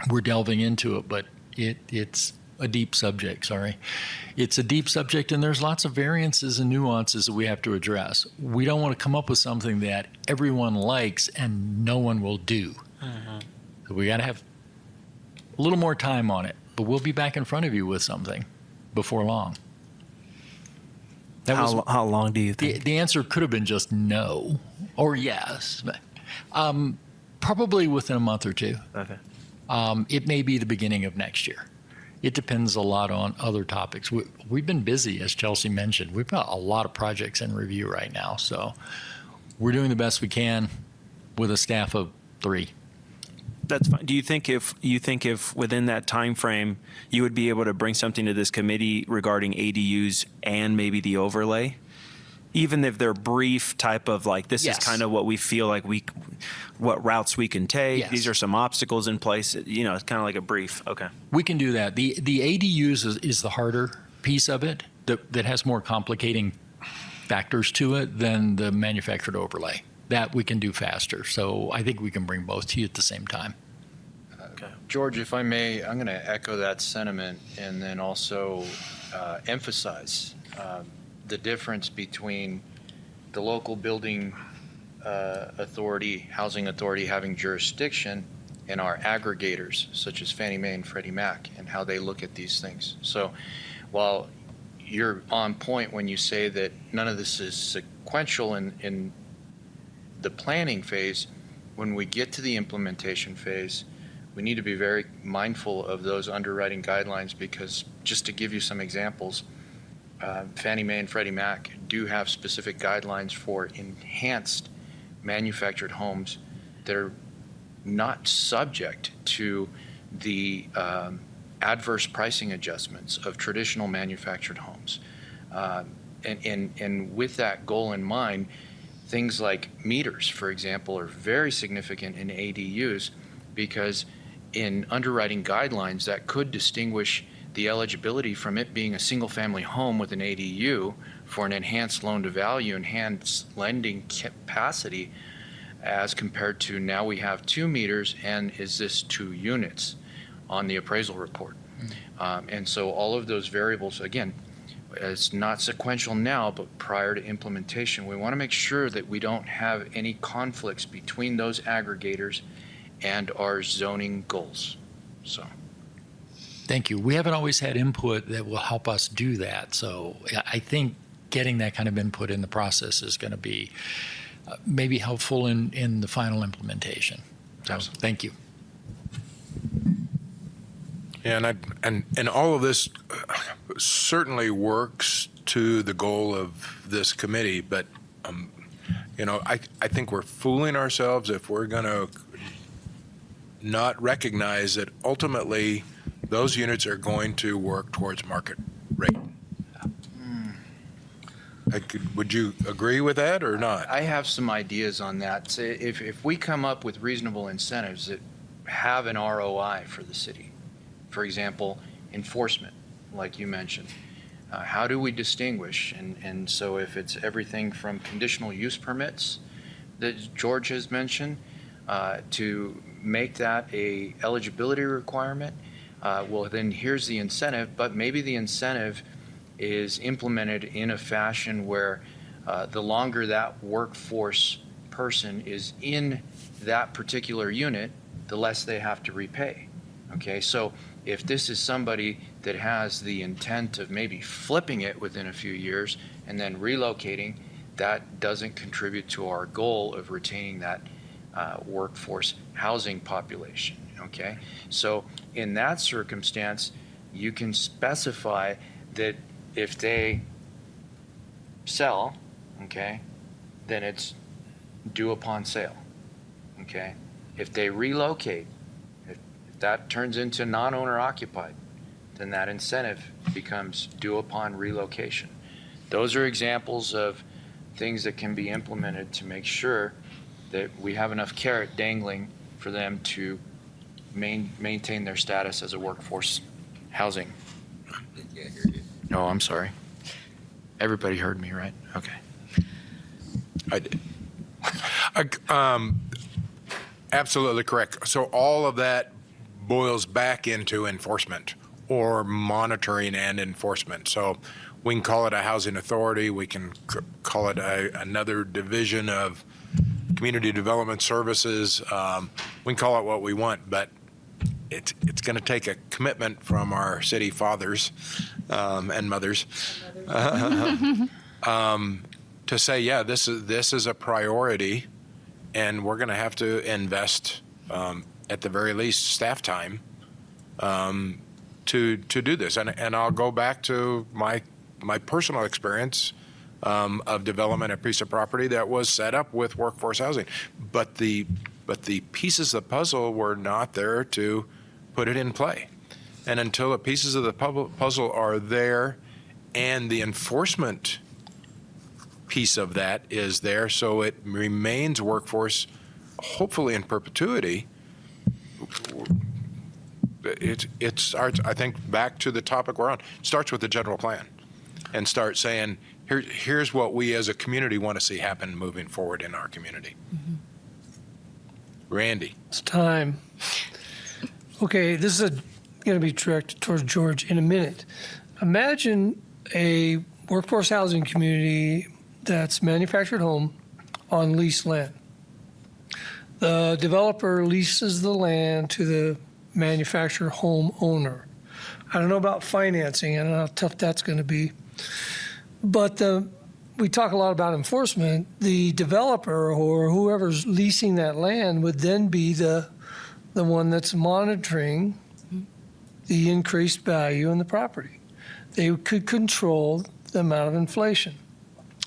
we're delving into it, but it's a deep subject, It's a deep subject, and there's lots of variances and nuances that we have to address. We don't want to come up with something that everyone likes and no one will do. So we got to have a little more time on it, but we'll be back in front of you with something before long. How long do you think? The answer could have been just no or yes. Probably within a month or two. Okay. It may be the beginning of next year. It depends a lot on other topics. We've been busy, as Chelsea mentioned. We've got a lot of projects in review right now, so we're doing the best we can with a staff of 3. That's fine. Do you think if within that time frame you would be able to bring something to this committee regarding ADUs and maybe the overlay? Even if they're brief type of like, this Yes. is kind of what we feel like what routes we can take. Yes. These are some obstacles in place. It's kind of like a brief. Okay. We can do that. The ADUs is the harder piece of it that has more complicating factors to it than the manufactured overlay. That we can do faster. So I think we can bring both to you at the same time. George, if I may, I'm going to echo that sentiment and then also emphasize the difference between the local building authority, housing authority having jurisdiction, and our aggregators, such as Fannie Mae and Freddie Mac, and how they look at these things. So while you're on point when you say that none of this is sequential in the planning phase, when we get to the implementation phase, we need to be very mindful of those underwriting guidelines, because just to give you some examples, Fannie Mae and Freddie Mac do have specific guidelines for enhanced manufactured homes that are not subject to the adverse pricing adjustments of traditional manufactured homes. And with that goal in mind, things like meters, for example, are very significant in ADUs, because in underwriting guidelines that could distinguish the eligibility from it being a single-family home with an ADU for an enhanced loan-to-value, enhanced lending capacity, as compared to now we have 2 meters and is this 2 units on the appraisal report. And so all of those variables, again, it's not sequential now, but prior to implementation, we want to make sure that we don't have any conflicts between those aggregators and our zoning goals. So. Thank you. We haven't always had input that will help us do that. So I think getting that kind of input in the process is going to be maybe helpful in the final implementation. So thank you. Yeah, and all of this certainly works to the goal of this committee, but I think we're fooling ourselves if we're going to not recognize that ultimately those units are going to work towards market rate. Would you agree with that or not? I have some ideas on that. So if we come up with reasonable incentives that have an ROI for the city, for example, enforcement, like you mentioned, How do we distinguish? And so if it's everything from conditional use permits that George has mentioned, to make that a eligibility requirement, well, then here's the incentive, but maybe the incentive is implemented in a fashion where the longer that workforce person is in that particular unit, the less they have to repay. Okay, so if this is somebody that has the intent of maybe flipping it within a few years and then relocating, that doesn't contribute to our goal of retaining that workforce housing population. Okay, so in that circumstance, you can specify that if they sell, okay, then it's due upon sale. Okay, if they relocate, if that turns into non-owner occupied, then that incentive becomes due upon relocation. Those are examples of things that can be implemented to make sure that we have enough carrot dangling for them to maintain their status as a workforce housing. No, I'm sorry. Everybody heard me, right? Okay. I did. Absolutely correct. So all of that boils back into enforcement or monitoring and enforcement. So we can call it a housing authority. We can call it another division of community development services. We can call it what we want, but it's going to take a commitment from our city fathers and mothers to say, yeah, this is a priority, and we're going to have to invest at the very least staff time to do this. And I'll go back to my personal experience of development a piece of property that was set up with workforce housing, but the pieces of the puzzle were not there to put it in play. And until the pieces of the puzzle are there and the enforcement piece of that is there, so it remains workforce, hopefully in perpetuity, it starts, I think, back to the topic we're on. It starts with the general plan and start saying, here's what we as a community want to see happen moving forward in our community. Mm-hmm. Randy. It's time. Okay, this is going to be directed towards George in a minute. Imagine a workforce housing community that's manufactured home on leased land. The developer leases the land to the manufactured home owner. I don't know about financing. I don't know how tough that's going to be. But we talk a lot about enforcement. The developer or whoever's leasing that land would then be the one that's monitoring the increased value in the property. They could control the amount of inflation.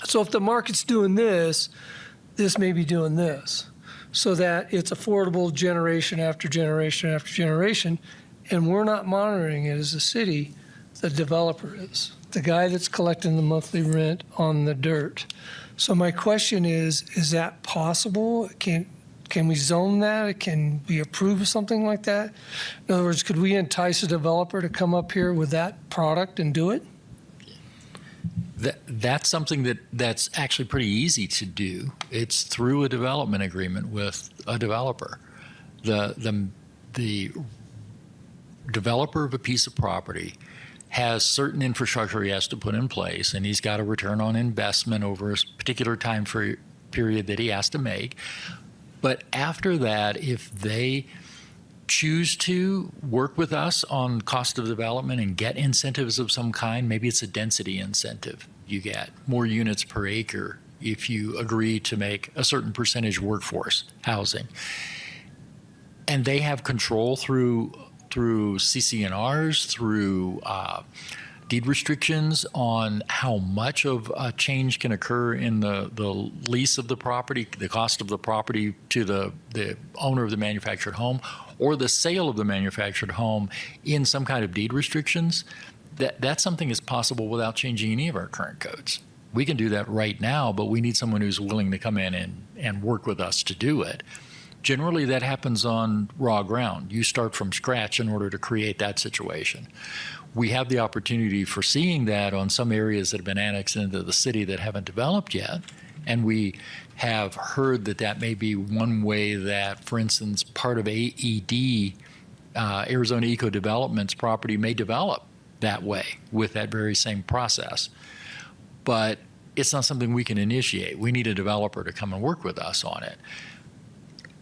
So if the market's doing this, this may be doing this, so that it's affordable generation after generation after generation, and we're not monitoring it as a city, the developer is, the guy that's collecting the monthly rent on the dirt. So my question is that possible? Can we zone that? Can we approve of something like that? In other words, could we entice a developer to come up here with that product and do it? That's something that's actually pretty easy to do. It's through a development agreement with a developer. The developer of a piece of property has certain infrastructure he has to put in place, and he's got a return on investment over a particular time period that he has to make. But after that, if they choose to work with us on cost of development and get incentives of some kind, maybe it's a density incentive. You get more units per acre if you agree to make a certain percentage workforce housing. And they have control through CC&Rs, through deed restrictions on how much of a change can occur in the lease of the property, the cost of the property to the owner of the manufactured home, or the sale of the manufactured home in some kind of deed restrictions. That's something that's possible without changing any of our current codes. We can do that right now, but we need someone who's willing to come in and work with us to do it. Generally, that happens on raw ground. You start from scratch in order to create that situation. We have the opportunity for seeing that on some areas that have been annexed into the city that haven't developed yet. And we have heard that that may be one way that, for instance, part of AED, Arizona Eco Development's property may develop that way with that very same process. But it's not something we can initiate. We need a developer to come and work with us on it.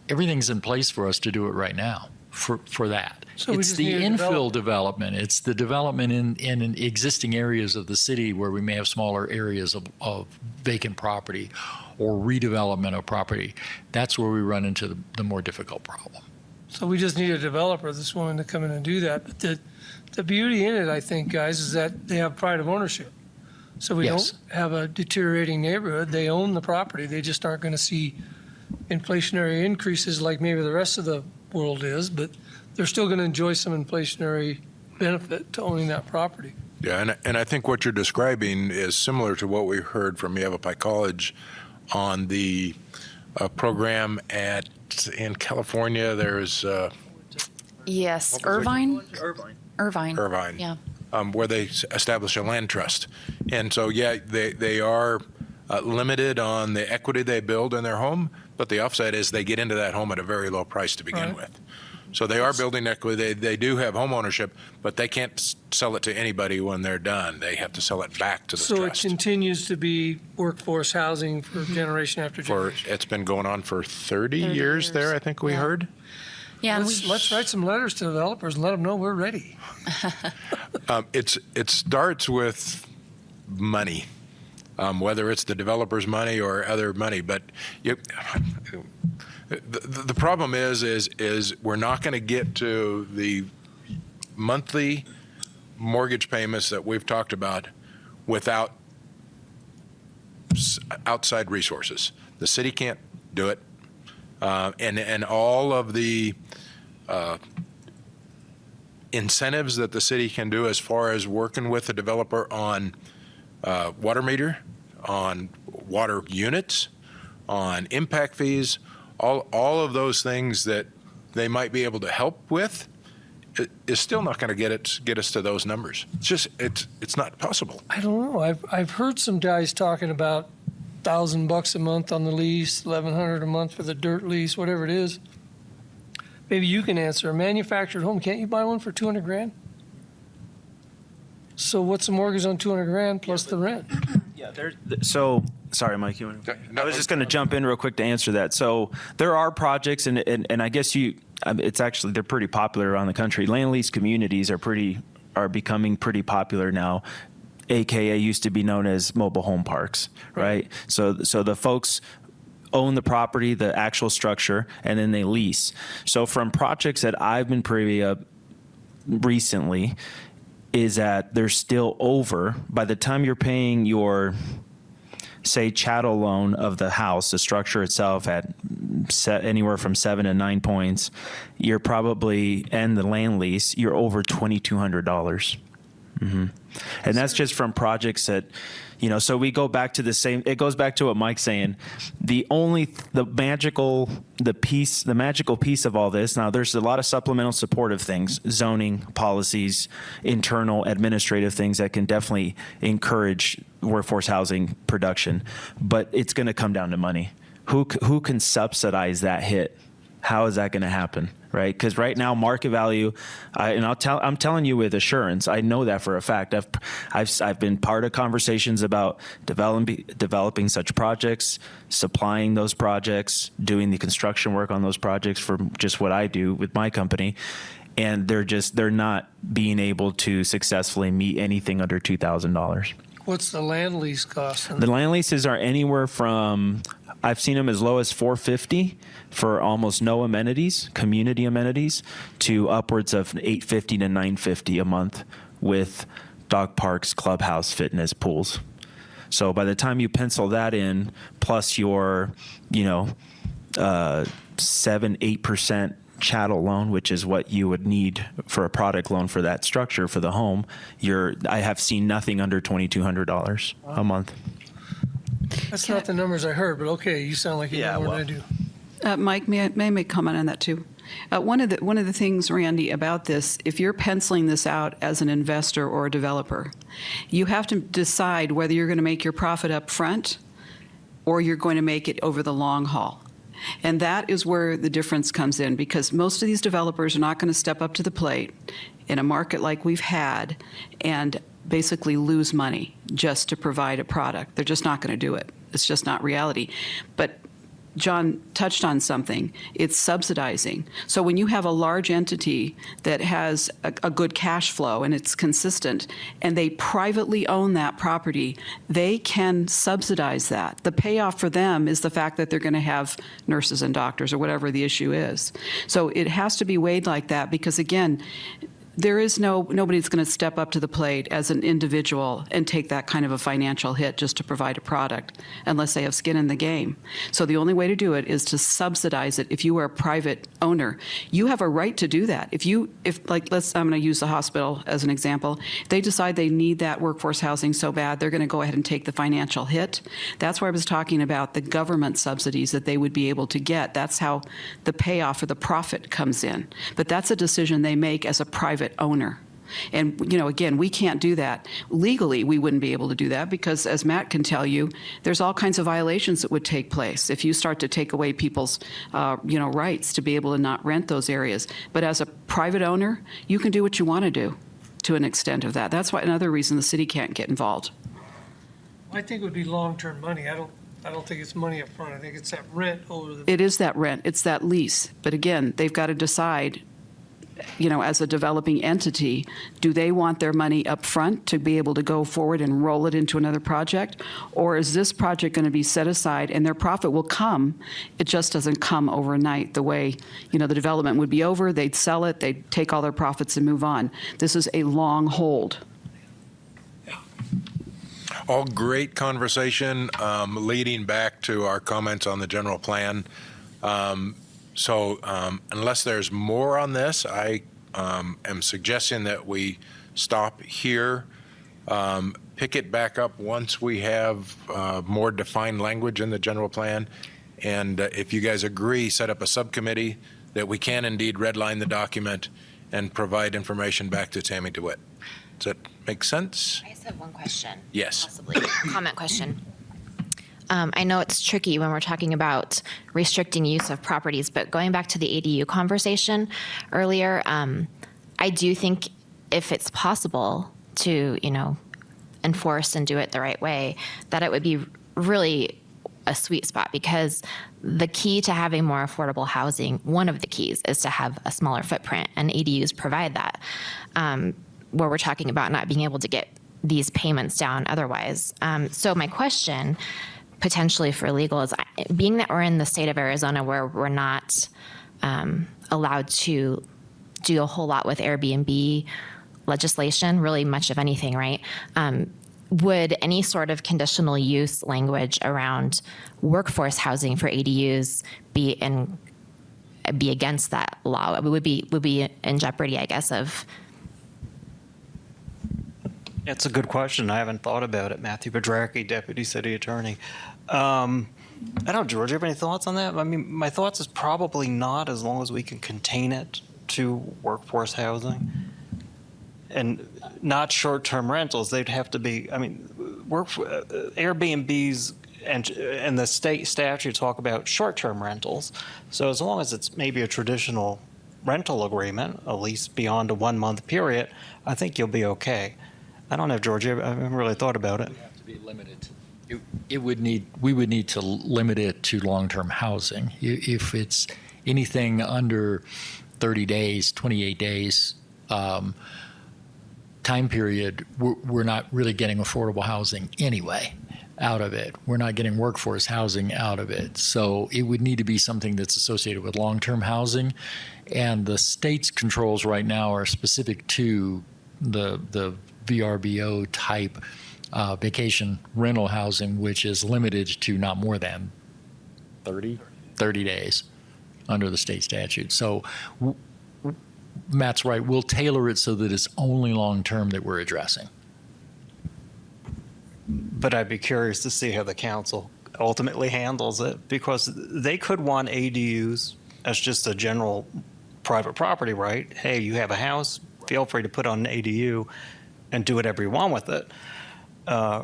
Everything's in place for us to do it right now for that. So we It's just the need a infill development. It's the development in existing areas of the city where we may have smaller areas of vacant property or redevelopment of property. That's where we run into the more difficult problem. So we just need a developer that's willing to come in and do that. But the beauty in it, I think, guys, is that they have pride of ownership. So we Yes. don't have a deteriorating neighborhood. They own the property. They just aren't going to see inflationary increases like maybe the rest of the world is, but they're still going to enjoy some inflationary benefit to owning that property. Yeah, and I think what you're describing is similar to what we heard from Yavapai College on the program in California. There's Yes, Irvine? Irvine. Yeah. Where they establish a land trust. And so, yeah, they are limited on the equity they build in their home, but the offset is they get into that home at a very low price to begin Right. with. So they are building equity. They do have home ownership, but they can't sell it to anybody when they're done. They have to sell it back to the So it trust. continues to be workforce housing for generation after generation. It's been going on for 30 30 years there, years. I think we Yeah. heard. Yeah, and Let's write some letters to developers and let them know we're ready. It starts with money, whether it's the developer's money or other money. But the problem is we're not going to get to the monthly mortgage payments that we've talked about without outside resources. The city can't do it, and all of the incentives that the city can do as far as working with the developer on water meter, on water units, on impact fees, all of those things that they might be able to help with is still not going to get us to those numbers. It's not possible. I don't know. I've heard some guys talking about $1,000 a month on the lease, $1,100 a month for the dirt lease, whatever it is. Maybe you can answer. A manufactured home, can't you buy one for $200,000? So what's the mortgage on $200,000 plus the rent? Yeah, so sorry, Mike. You want I was just going to jump in real quick to answer that. So there are projects, and I guess it's actually they're pretty popular around the country. Land lease communities are becoming pretty popular now. AKA used to be known as mobile home parks, right? So the folks own the property, the actual structure, and then they lease. So from projects that I've been privy of recently, is that they're still over by the time you're paying your, say, chattel loan of the house, the structure itself at anywhere from 7 to 9 points, you're probably, and the land lease, you're over $2,200. And that's just from projects that, so we go back to the same, it goes back to what Mike's saying. The magical piece of all this, now there's a lot of supplemental supportive things, zoning, policies, internal administrative things that can definitely encourage workforce housing production, but it's going to come down to money. Who can subsidize that hit? How is that going to happen? Right, because right now market value, I'm telling you with assurance, I know that for a fact. I've been part of conversations about developing such projects, supplying those projects, doing the construction work on those projects for just what I do with my company, and they're not being able to successfully meet anything under $2,000. What's the land lease cost? The land leases are anywhere from, I've seen them as low as $450 for almost no amenities, community amenities, to upwards of $850 to $950 a month with dog parks, clubhouse, fitness, pools. So by the time you pencil that in, plus your, 7-8% chattel loan, which is what you would need for a product loan for that structure for the home, I have seen nothing under $2,200 a month. That's not the numbers I heard, but okay, you sound like you know what I do. Mike, may I make comment on that too? One of the things, Randy, about this, if you're penciling this out as an investor or a developer, you have to decide whether you're going to make your profit up front or you're going to make it over the long haul. And that is where the difference comes in, because most of these developers are not going to step up to the plate in a market like we've had and basically lose money just to provide a product. They're just not going to do it. It's just not reality. But John touched on something. It's subsidizing. So when you have a large entity that has a good cash flow and it's consistent, and they privately own that property, they can subsidize that. The payoff for them is the fact that they're going to have nurses and doctors or whatever the issue is. So it has to be weighed like that because, again, there is nobody's going to step up to the plate as an individual and take that kind of a financial hit just to provide a product unless they have skin in the game. So the only way to do it is to subsidize it. If you are a private owner, you have a right to do that. I'm going to use the hospital as an example. They decide they need that workforce housing so bad, they're going to go ahead and take the financial hit. That's where I was talking about the government subsidies that they would be able to get. That's how the payoff or the profit comes in. But that's a decision they make as a private owner. And, again, we can't do that. Legally, we wouldn't be able to do that because, as Matt can tell you, there's all kinds of violations that would take place if you start to take away people's, rights to be able to not rent those areas. But as a private owner, you can do what you want to do to an extent of that. That's why another reason the city can't get involved. I think it would be long-term money. I don't think it's money up front. I think it's that rent over the. It is that rent. It's that lease. But again, they've got to decide, as a developing entity, do they want their money up front to be able to go forward and roll it into another project? Or is this project going to be set aside and their profit will come? It just doesn't come overnight the way, the development would be over, they'd sell it, they'd take all their profits and move on. This is a long hold. All great conversation, leading back to our comments on the general plan. So unless there's more on this, I am suggesting that we stop here, pick it back up once we have more defined language in the general plan. And if you guys agree, set up a subcommittee that we can indeed redline the document and provide information back to Tammy DeWitt. Does that make sense? I just have one question. Yes. Possibly comment question. I know it's tricky when we're talking about restricting use of properties, but going back to the ADU conversation earlier, I do think if it's possible to, enforce and do it the right way, that it would be really a sweet spot, because the key to having more affordable housing, one of the keys, is to have a smaller footprint, and ADUs provide that, where we're talking about not being able to get these payments down otherwise. So my question potentially for legal is, being that we're in the state of Arizona where we're not allowed to do a whole lot with Airbnb legislation, really much of anything, right? Would any sort of conditional use language around workforce housing for ADUs be against that law? Would be in jeopardy, I guess, of. It's a good question. I haven't thought about it. Matthew Pedracki, Deputy City Attorney. I don't know, George, you have any thoughts on that? I mean, my thoughts is probably not, as long as we can contain it to workforce housing. And not short-term rentals. They'd have to be, Airbnbs and the state statute talk about short-term rentals. So as long as it's maybe a traditional rental agreement, at least beyond a 1 month period, I think you'll be okay. I don't know, George, I haven't really thought about it. It would have to be limited. We would need to limit it to long-term housing. If it's anything under 30 days, 28 days, time period, we're not really getting affordable housing anyway out of it. We're not getting workforce housing out of it. So it would need to be something that's associated with long-term housing. And the state's controls right now are specific to the VRBO type vacation rental housing, which is limited to not more than 30 days under the state statute. So Matt's right. We'll tailor it so that it's only long-term that we're addressing. But I'd be curious to see how the council ultimately handles it, because they could want ADUs as just a general private property right. Hey, you have a house, feel free to put on an ADU and do whatever you want with it,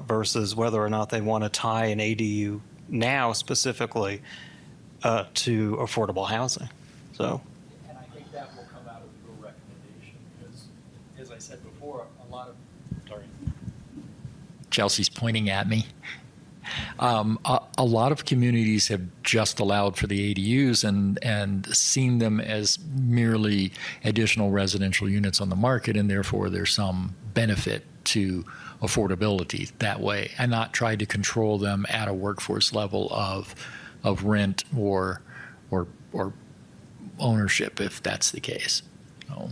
versus whether or not they want to tie an ADU now specifically to affordable housing. So. And I think that will come out of your recommendation because, as I said before, a lot of, sorry. Chelsea's pointing at me. A lot of communities have just allowed for the ADUs and seen them as merely additional residential units on the market, and therefore there's some benefit to affordability that way, and not tried to control them at a workforce level of rent or ownership, if that's the case. So.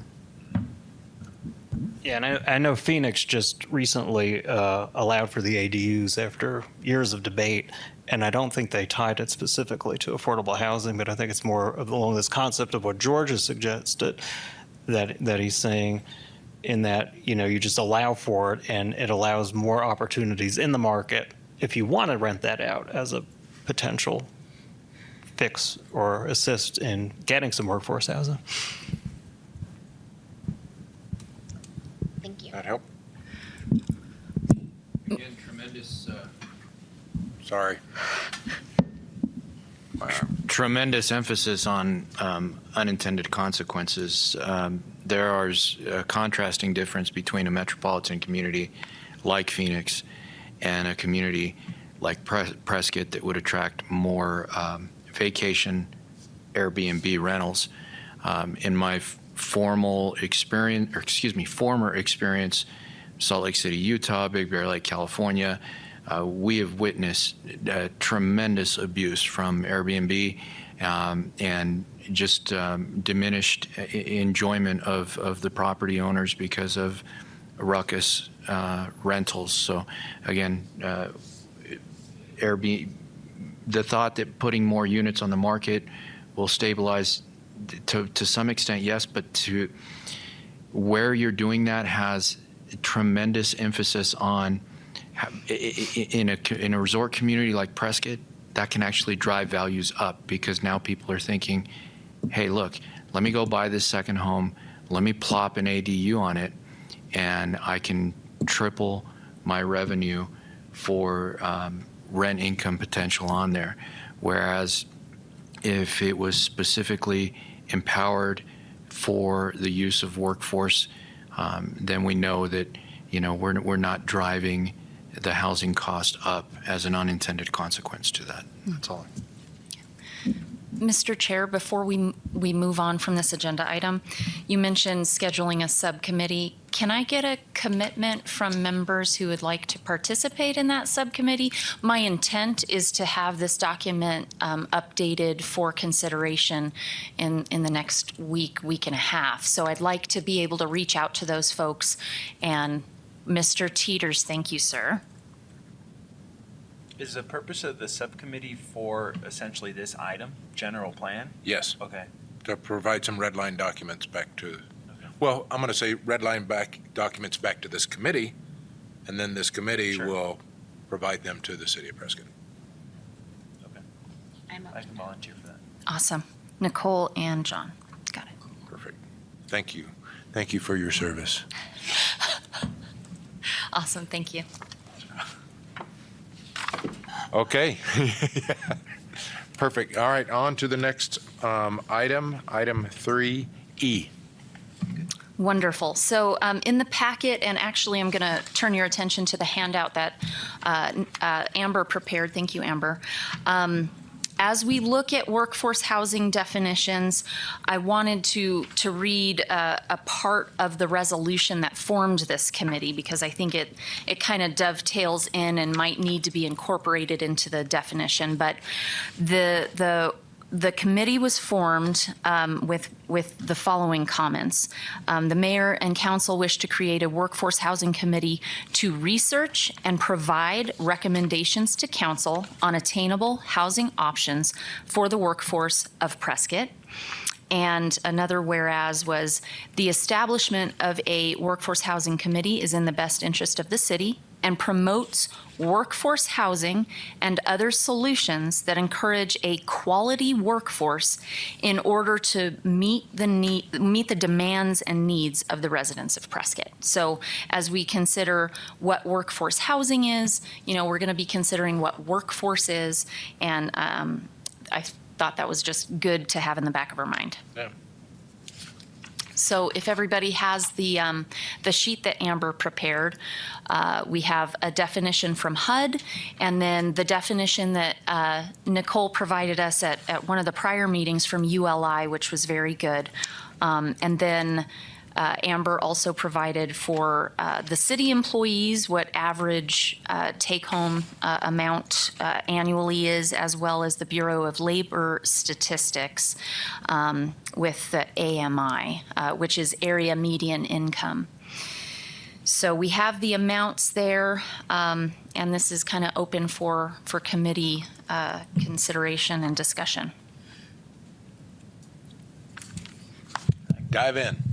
Yeah, and I know Phoenix just recently allowed for the ADUs after years of debate, and I don't think they tied it specifically to affordable housing, but I think it's more along this concept of what George has suggested, that he's saying, in that, you know, you just allow for it, and it allows more opportunities in the market if you want to rent that out as a potential fix or assist in getting some workforce housing. Thank you. That help? Again, tremendous. Sorry. Tremendous emphasis on unintended consequences. There are a contrasting difference between a metropolitan community like Phoenix and a community like Prescott that would attract more vacation Airbnb rentals. In my former experience, Salt Lake City, Utah, Big Bear Lake, California, we have witnessed tremendous abuse from Airbnb and just diminished enjoyment of the property owners because of ruckus rentals. So again, Airbnb, the thought that putting more units on the market will stabilize to some extent, yes, but to where you're doing that has tremendous emphasis on in a resort community like Prescott, that can actually drive values up, because now people are thinking, hey, look, let me go buy this second home, let me plop an ADU on it, and I can triple my revenue for rent income potential on there. Whereas if it was specifically empowered for the use of workforce, then we know that, you know, we're not driving the housing cost up as an unintended consequence to that. That's all. Mr. Chair, before we move on from this agenda item, you mentioned scheduling a subcommittee. Can I get a commitment from members who would like to participate in that subcommittee? My intent is to have this document updated for consideration in the next week and a half. So I'd like to be able to reach out to those folks. And Mr. Teeters, thank you, sir. Is the purpose of the subcommittee for essentially this item, general plan? Yes, Okay. to provide some red line documents back to, well, I'm going to say red line documents back to this committee, and then this committee Sure. will provide them to the city of Prescott. Okay. I'm I can volunteer for that. Awesome. Nicole and John. Got it. Perfect. Thank you. Thank you for your service. Awesome. Thank you. Okay. Perfect. All right, on to the next item 3E. Wonderful. So in the packet, and actually I'm going to turn your attention to the handout that Amber prepared. Thank you, Amber. As we look at workforce housing definitions, I wanted to read a part of the resolution that formed this committee, because I think it kind of dovetails in and might need to be incorporated into the definition. But the committee was formed with the following comments. The mayor and council wish to create a workforce housing committee to research and provide recommendations to council on attainable housing options for the workforce of Prescott. And another whereas was the establishment of a workforce housing committee is in the best interest of the city, and promotes workforce housing and other solutions that encourage a quality workforce in order to meet the demands and needs of the residents of Prescott. So as we consider what workforce housing is, we're going to be considering what workforce is, and I thought that was just good to have in the back of our mind. Yeah. So if everybody has the sheet that Amber prepared, we have a definition from HUD, and then the definition that Nicole provided us at one of the prior meetings from ULI, which was very good. And then Amber also provided for the city employees what average take-home amount annually is, as well as the Bureau of Labor Statistics with the AMI, which is Area Median Income. So we have the amounts there, and this is kind of open for committee consideration and discussion. Dive in.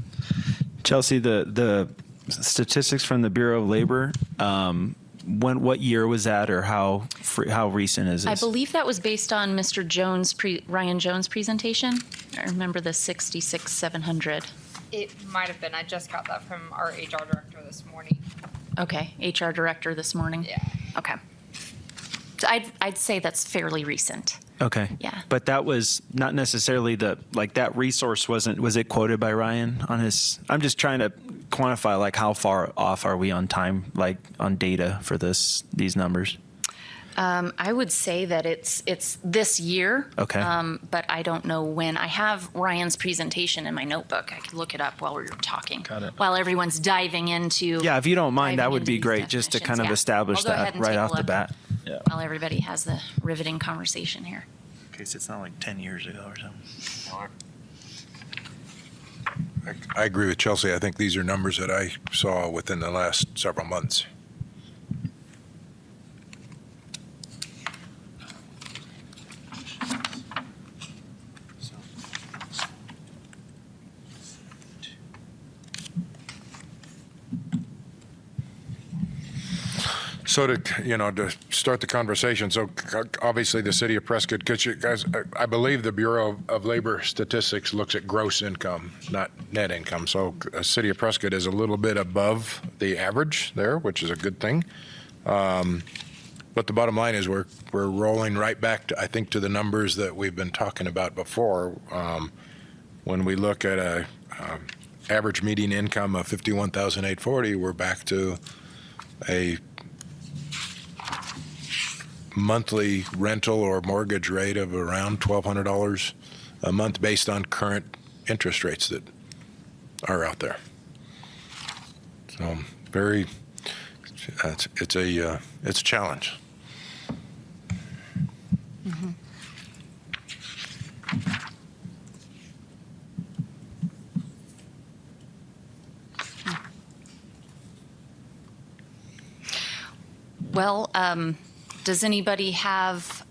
Chelsea, the statistics from the Bureau of Labor, what year was that, or how recent is this? I believe that was based on Mr. Ryan Jones' presentation. I remember the 66,700. It might have been. I just got that from our HR director this morning. Okay, HR director this morning? Yeah. Okay. So I'd say that's fairly recent. Okay. Yeah. But that was not necessarily that resource was it quoted by Ryan on his, I'm just trying to quantify how far off are we on time, on data for these numbers? I would say that it's this year. Okay. But I don't know when. I have Ryan's presentation in my notebook. I could look it up while we were talking. Got it. While everyone's diving into. Yeah, if you don't mind, that diving would be into these great, just to definitions. kind of Yeah. establish I'll go ahead that and right take a off the look bat. Yeah. While everybody has the riveting conversation here. In case it's not like 10 years ago or something. I agree with Chelsea. I think these are numbers that I saw within the last several months. So to start the conversation, so obviously the city of Prescott, because you guys, I believe the Bureau of Labor Statistics looks at gross income, not net income. So the city of Prescott is a little bit above the average there, which is a good thing. But the bottom line is we're rolling right back to, I think, to the numbers that we've been talking about before. When we look at a average median income of $51,840, we're back to a monthly rental or mortgage rate of around $1,200 a month based on current interest rates that are out there. So it's a challenge. Mm-hmm. Well, does anybody have,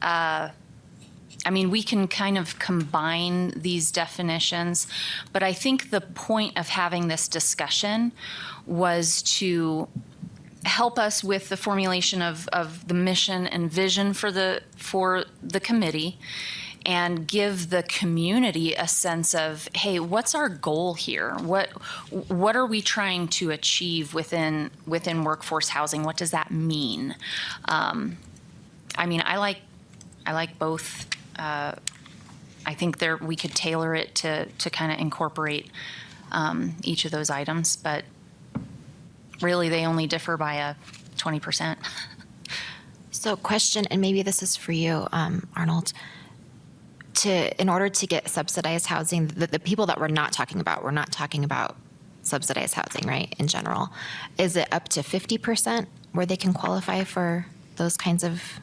we can kind of combine these definitions, but I think the point of having this discussion was to help us with the formulation of the mission and vision for the committee, and give the community a sense of, hey, what's our goal here? What are we trying to achieve within workforce housing? What does that mean? I like both. I think we could tailor it to kind of incorporate each of those items, but really they only differ by a 20%. So question, and maybe this is for you, Arnold. In order to get subsidized housing, the people that we're not talking about subsidized housing, right, in general. Is it up to 50% where they can qualify for those kinds of?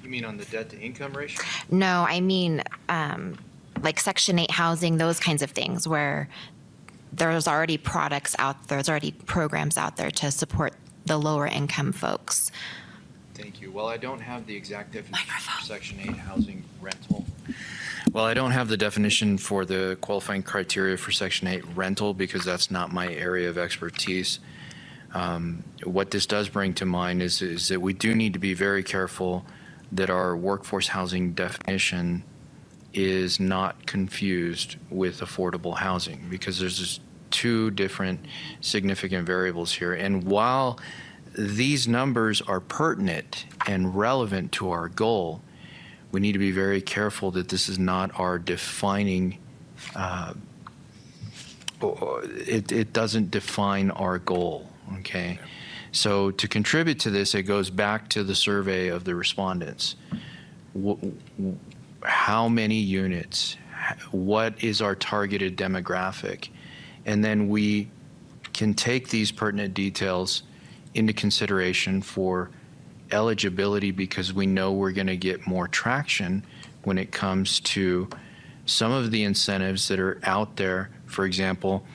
You mean on the debt to income ratio? No, I mean like Section 8 housing, those kinds of things where there's already products out there, there's already programs out there to support the lower income folks. Thank you. Well, I don't have the exact definition for Section 8 housing rental. Well, I don't have the definition for the qualifying criteria for Section 8 rental because that's not my area of expertise. What this does bring to mind is that we do need to be very careful that our workforce housing definition is not confused with affordable housing, because there's just two different significant variables here. And while these numbers are pertinent and relevant to our goal, we need to be very careful that this is not our defining, it doesn't define our goal, okay? So to contribute to this, it goes back to the survey of the respondents. How many units? What is our targeted demographic? And then we can take these pertinent details into consideration for eligibility, because we know we're going to get more traction when it comes to some of the incentives that are out there. For example,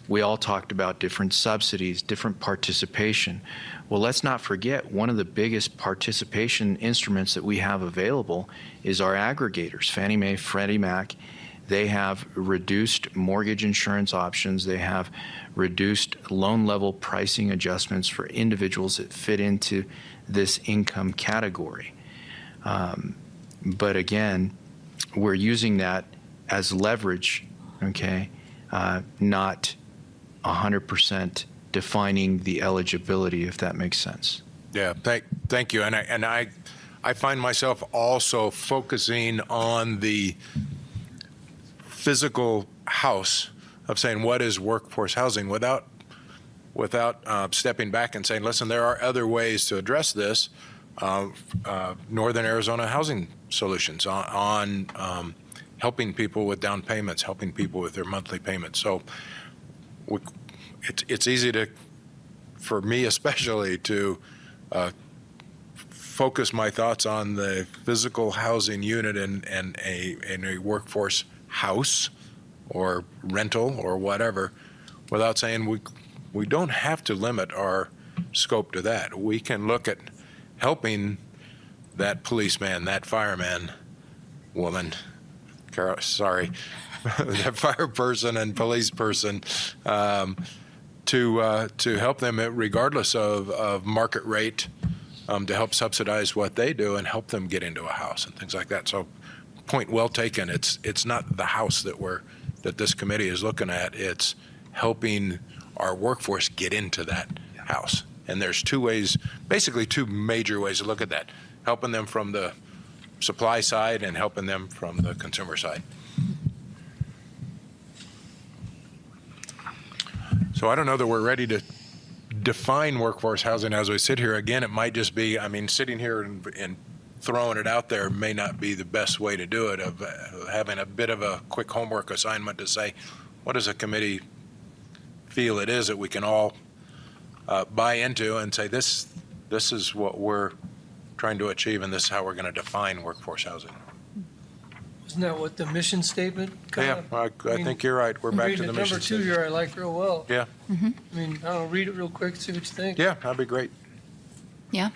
we all talked about different subsidies, different participation. Well, let's not forget, one of the biggest participation instruments that we have available is our aggregators, Fannie Mae, Freddie Mac. They have reduced mortgage insurance options. They have reduced loan level pricing adjustments for individuals that fit into this income category. But again, we're using that as leverage, okay, not 100% defining the eligibility, if that makes sense. Yeah, thank you. And I find myself also focusing on the physical house of saying, what is workforce housing, without stepping back and saying, listen, there are other ways to address this. Northern Arizona Housing Solutions on helping people with down payments, helping people with their monthly payments. So it's easy for me especially, to focus my thoughts on the physical housing unit in a workforce house or rental or whatever, without saying we don't have to limit our scope to that. We can look at helping that policeman, that fireman, woman, that fire person and police person, to help them regardless of market rate, to help subsidize what they do and help them get into a house and things like that. So, point well taken. It's not the house that this committee is looking at. It's helping our workforce get into that house. And there's basically two major ways to look at that: helping them from the supply side and helping them from the consumer side. So I don't know that we're ready to define workforce housing as we sit here. Again, it might just be, sitting here and throwing it out there may not be the best way to do it, of having a bit of a quick homework assignment to say, what does a committee feel it is that we can all buy into and say, this is what we're trying to achieve, and this is how we're going to define workforce housing. Isn't that what the mission statement kind Yeah, of? I think you're right. We're back to the mission Number 2 statement. here I like real well. Yeah, I don't know, read it real quick, see what you think. yeah, that'd be great. Yeah.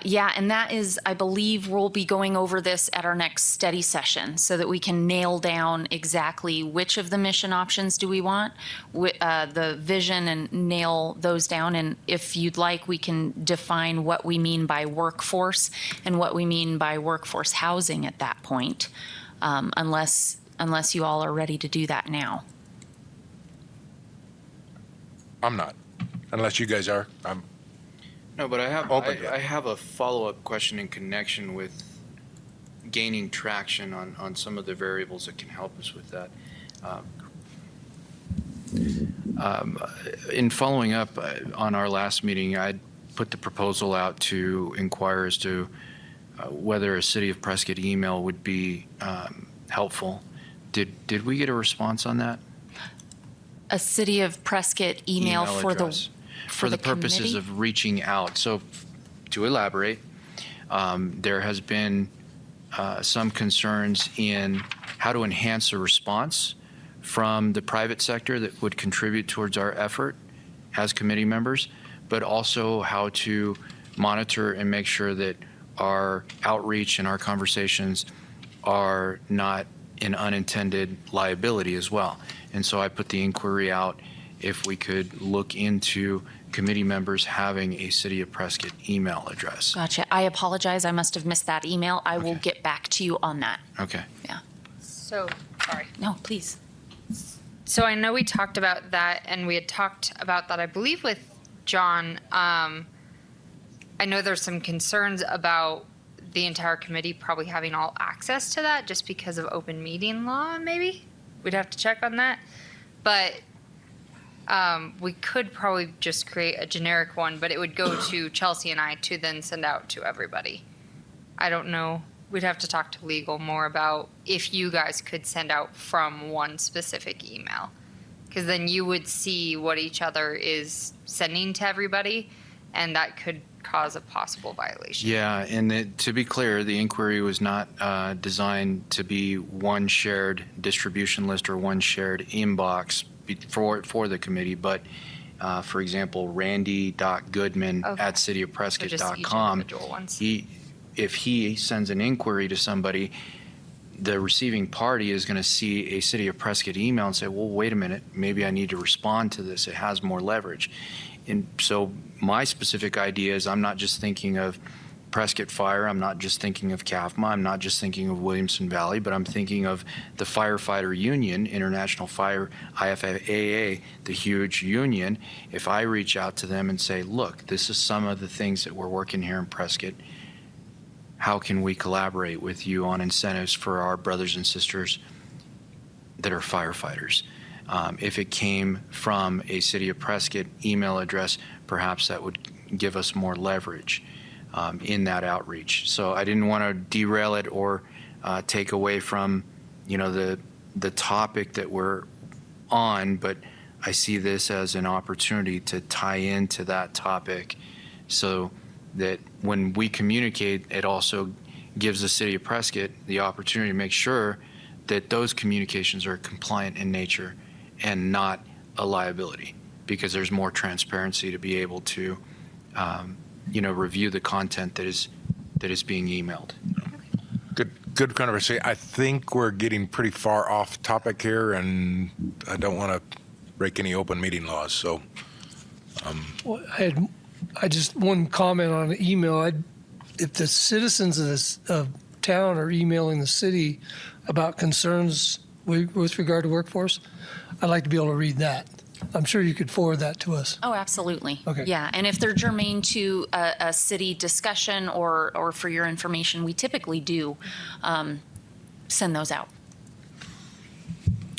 Yeah, and that is, I believe we'll be going over this at our next study session so that we can nail down exactly which of the mission options do we want, the vision, and nail those down. And if you'd like, we can define what we mean by workforce and what we mean by workforce housing at that point, unless you all are ready to do that now. I'm not, unless you guys are. No, but I have a follow-up question in connection with gaining traction on some of the variables that can help us with that. In following up on our last meeting, I put the proposal out to inquire as to whether a City of Prescott email would be helpful. Did we get a response on that? A City of Prescott email for address. For the purposes committee? of reaching out. So to elaborate, there has been some concerns in how to enhance the response from the private sector that would contribute towards our effort as committee members, but also how to monitor and make sure that our outreach and our conversations are not an unintended liability as well. And so I put the inquiry out, if we could look into committee members having a City of Prescott email address. Gotcha. I apologize. I must have missed that email. I will Okay. get back to you on that. Okay. So, sorry. No, please. So I know we talked about that, and we had talked about that, I believe, with John. I know there's some concerns about the entire committee probably having all access to that just because of open meeting law, maybe? We'd have to check on that. But we could probably just create a generic one, but it would go to Chelsea and I to then send out to everybody. I don't know. We'd have to talk to legal more about if you guys could send out from one specific email. Because then you would see what each other is sending to everybody, and that could cause a possible violation. Yeah, and to be clear, the inquiry was not designed to be one shared distribution list or one shared inbox for the committee, but for example, randy.goodman Okay. at So just each cityofprescott.com. individual ones. If he sends an inquiry to somebody, the receiving party is going to see a City of Prescott email and say, well, wait a minute, maybe I need to respond to this. It has more leverage. And so my specific idea is I'm not just thinking of Prescott Fire, I'm not just thinking of CAFMA, I'm not just thinking of Williamson Valley, but I'm thinking of the Firefighter Union, International Fire, IFAA, the huge union. If I reach out to them and say, look, this is some of the things that we're working here in Prescott, how can we collaborate with you on incentives for our brothers and sisters that are firefighters? If it came from a City of Prescott email address, perhaps that would give us more leverage in that outreach. So I didn't want to derail it or take away from, the topic that we're on, but I see this as an opportunity to tie into that topic so that when we communicate, it also gives the City of Prescott the opportunity to make sure that those communications are compliant in nature and not a liability, because there's more transparency to be able to, review the content that is being emailed. Good conversation. I think we're getting pretty far off topic here, and I don't want to break any open meeting laws, so. Well, I just one comment on the email. If the citizens of this town are emailing the city about concerns with regard to workforce, I'd like to be able to read that. I'm sure you could forward that to us. Oh, absolutely. Okay. Yeah, and if they're germane to a city discussion or for your information, we typically do send those out.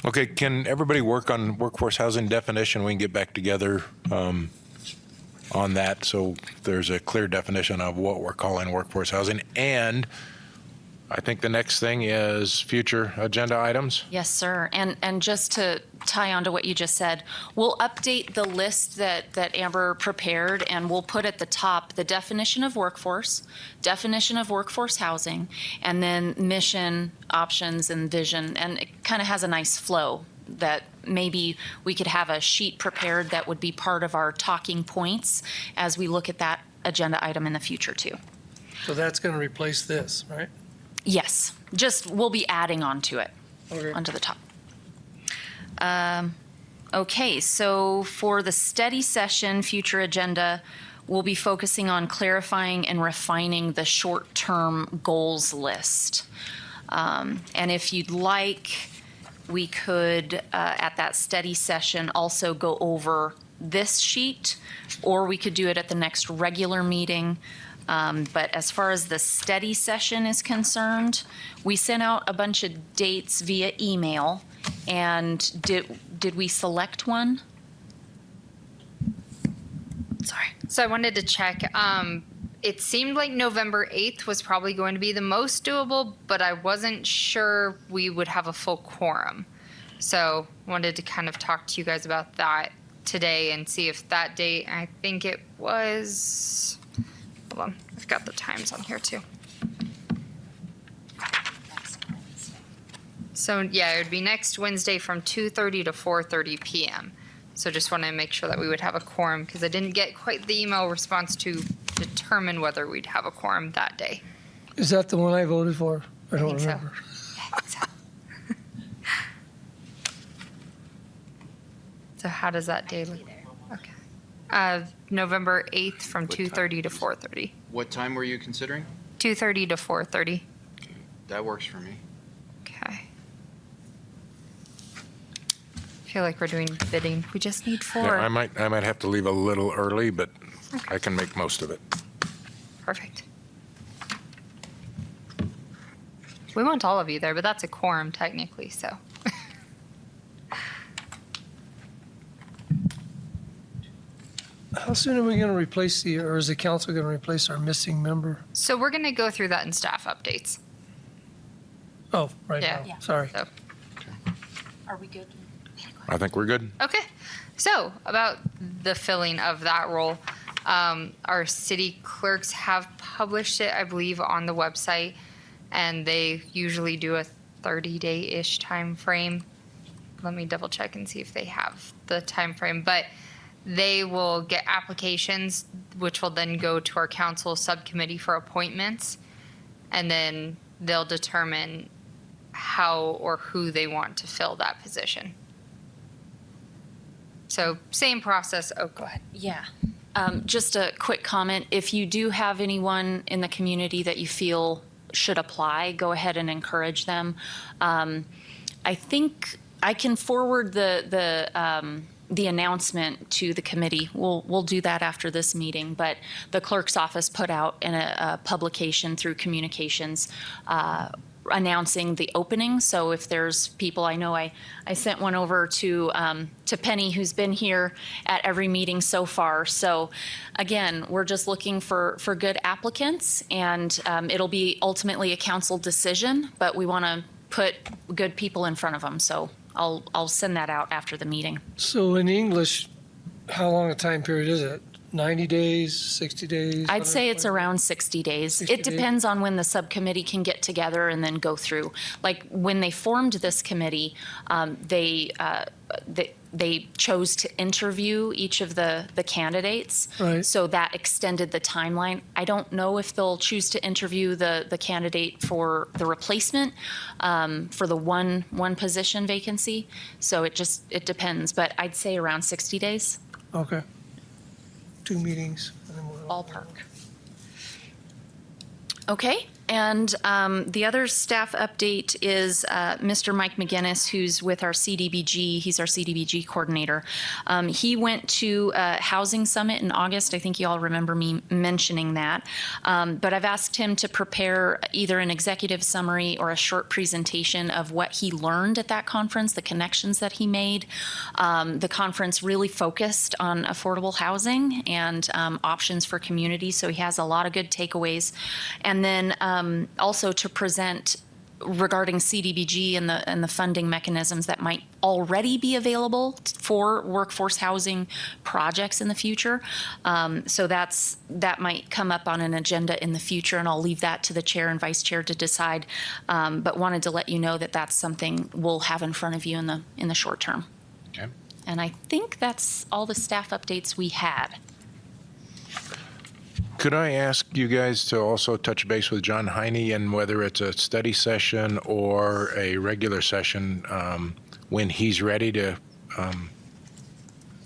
Okay, can everybody work on workforce housing definition? We can get back together on that, so there's a clear definition of what we're calling workforce housing. And I think the next thing is future agenda items. Yes, sir. And just to tie on to what you just said, we'll update the list that Amber prepared, and we'll put at the top the definition of workforce housing, and then mission, options, and vision. And it kind of has a nice flow that maybe we could have a sheet prepared that would be part of our talking points as we look at that agenda item in the future too. So that's going to replace this, right? Yes, just we'll be adding on to it, Okay. onto the top. Okay, so for the study session future agenda, we'll be focusing on clarifying and refining the short-term goals list. And if you'd like, we could, at that study session, also go over this sheet, or we could do it at the next regular meeting. But as far as the study session is concerned, we sent out a bunch of dates via email. And did we select one? Sorry. So I wanted to check. It seemed like November 8th was probably going to be the most doable, but I wasn't sure we would have a full quorum. So wanted to kind of talk to you guys about that today and see if that date, I think it was, hold on, I've got the times on here too. So yeah, it would be next Wednesday from 2:30 to 4:30 p.m. So just want to make sure that we would have a quorum, because I didn't get quite the email response to determine whether we'd have a quorum that day. Is that the one I voted for? I don't think so. remember. Yeah, I think so. So how does that day look? Okay. November 8th from What time? 2:30 to 4:30. What time were you considering? 2:30 to 4:30. That works for me. Okay. I feel like we're doing bidding. We just need 4. Yeah, I might have to leave a little early, but I can make most of it. Perfect. We want all of you there, but that's a quorum technically, so. How soon are we going to replace or is the council going to replace our missing member? So we're going to go through that in staff updates. Oh, right Yeah. now. Sorry. So, Are we good? I think we're good. okay. So about the filling of that role, our city clerks have published it, I believe, on the website, and they usually do a 30-day-ish time frame. Let me double check and see if they have the time frame, but they will get applications, which will then go to our council subcommittee for appointments, and then they'll determine how or who they want to fill that position. So same process. Oh, go ahead. Yeah. Just a quick comment. If you do have anyone in the community that you feel should apply, go ahead and encourage them. I think I can forward the announcement to the committee. We'll do that after this meeting, but the clerk's office put out in a publication through communications announcing the opening. So if there's people, I know I sent one over to Penny, who's been here at every meeting so far. So again, we're just looking for good applicants, and it'll be ultimately a council decision, but we want to put good people in front of them. So I'll send that out after the meeting. So in English, how long a time period is it? 90 days, 60 days? I'd say it's around 60 days. 60 It depends on when the subcommittee can get together and then go through. Like when they formed this committee, they chose to interview each of the candidates. Right. So that extended the timeline. I don't know if they'll choose to interview the candidate for the replacement for the one position vacancy. So it depends, but I'd say around 60 days. Okay. 2 meetings. And then we'll- Ballpark. Okay, and the other staff update is Mr. Mike McGinnis, who's with our CDBG. He's our CDBG coordinator. He went to a housing summit in August. I think you all remember me mentioning that. But I've asked him to prepare either an executive summary or a short presentation of what he learned at that conference, the connections that he made. The conference really focused on affordable housing and options for communities, so he has a lot of good takeaways. And then also to present regarding CDBG and the funding mechanisms that might already be available for workforce housing projects in the future. So that might come up on an agenda in the future, and I'll leave that to the chair and vice chair to decide. But wanted to let you know that that's something we'll have in front of you in the short term. Okay. And I think that's all the staff updates we had. Could I ask you guys to also touch base with John Heine, and whether it's a study session or a regular session, when he's ready to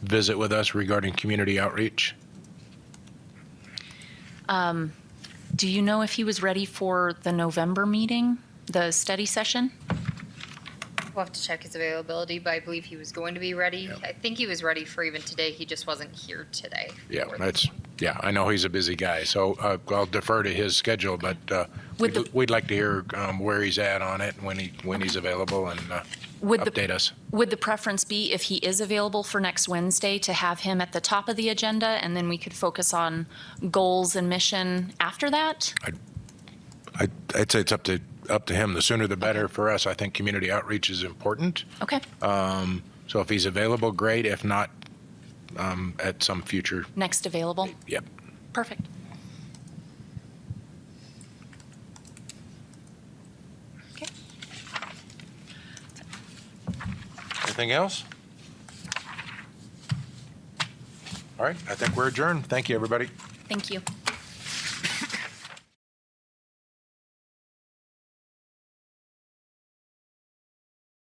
visit with us regarding community outreach? Do you know if he was ready for the November meeting, the study session? We'll have to check his availability, but I believe he was going to be ready. Yeah. I think he was ready for even today. He just wasn't here today. Yeah, I know he's a busy guy, so I'll defer to his schedule, but we'd like to hear where he's at on it, when he's available, and update us. Would the preference be, if he is available for next Wednesday, to have him at the top of the agenda, and then we could focus on goals and mission after that? I'd say it's up to him. The sooner the better for us. I think community outreach is important. Okay. So if he's available, great. If not, at some future. Next available? Yep. Perfect. Okay. Anything else? All right, I think we're adjourned. Thank you, everybody. Thank you.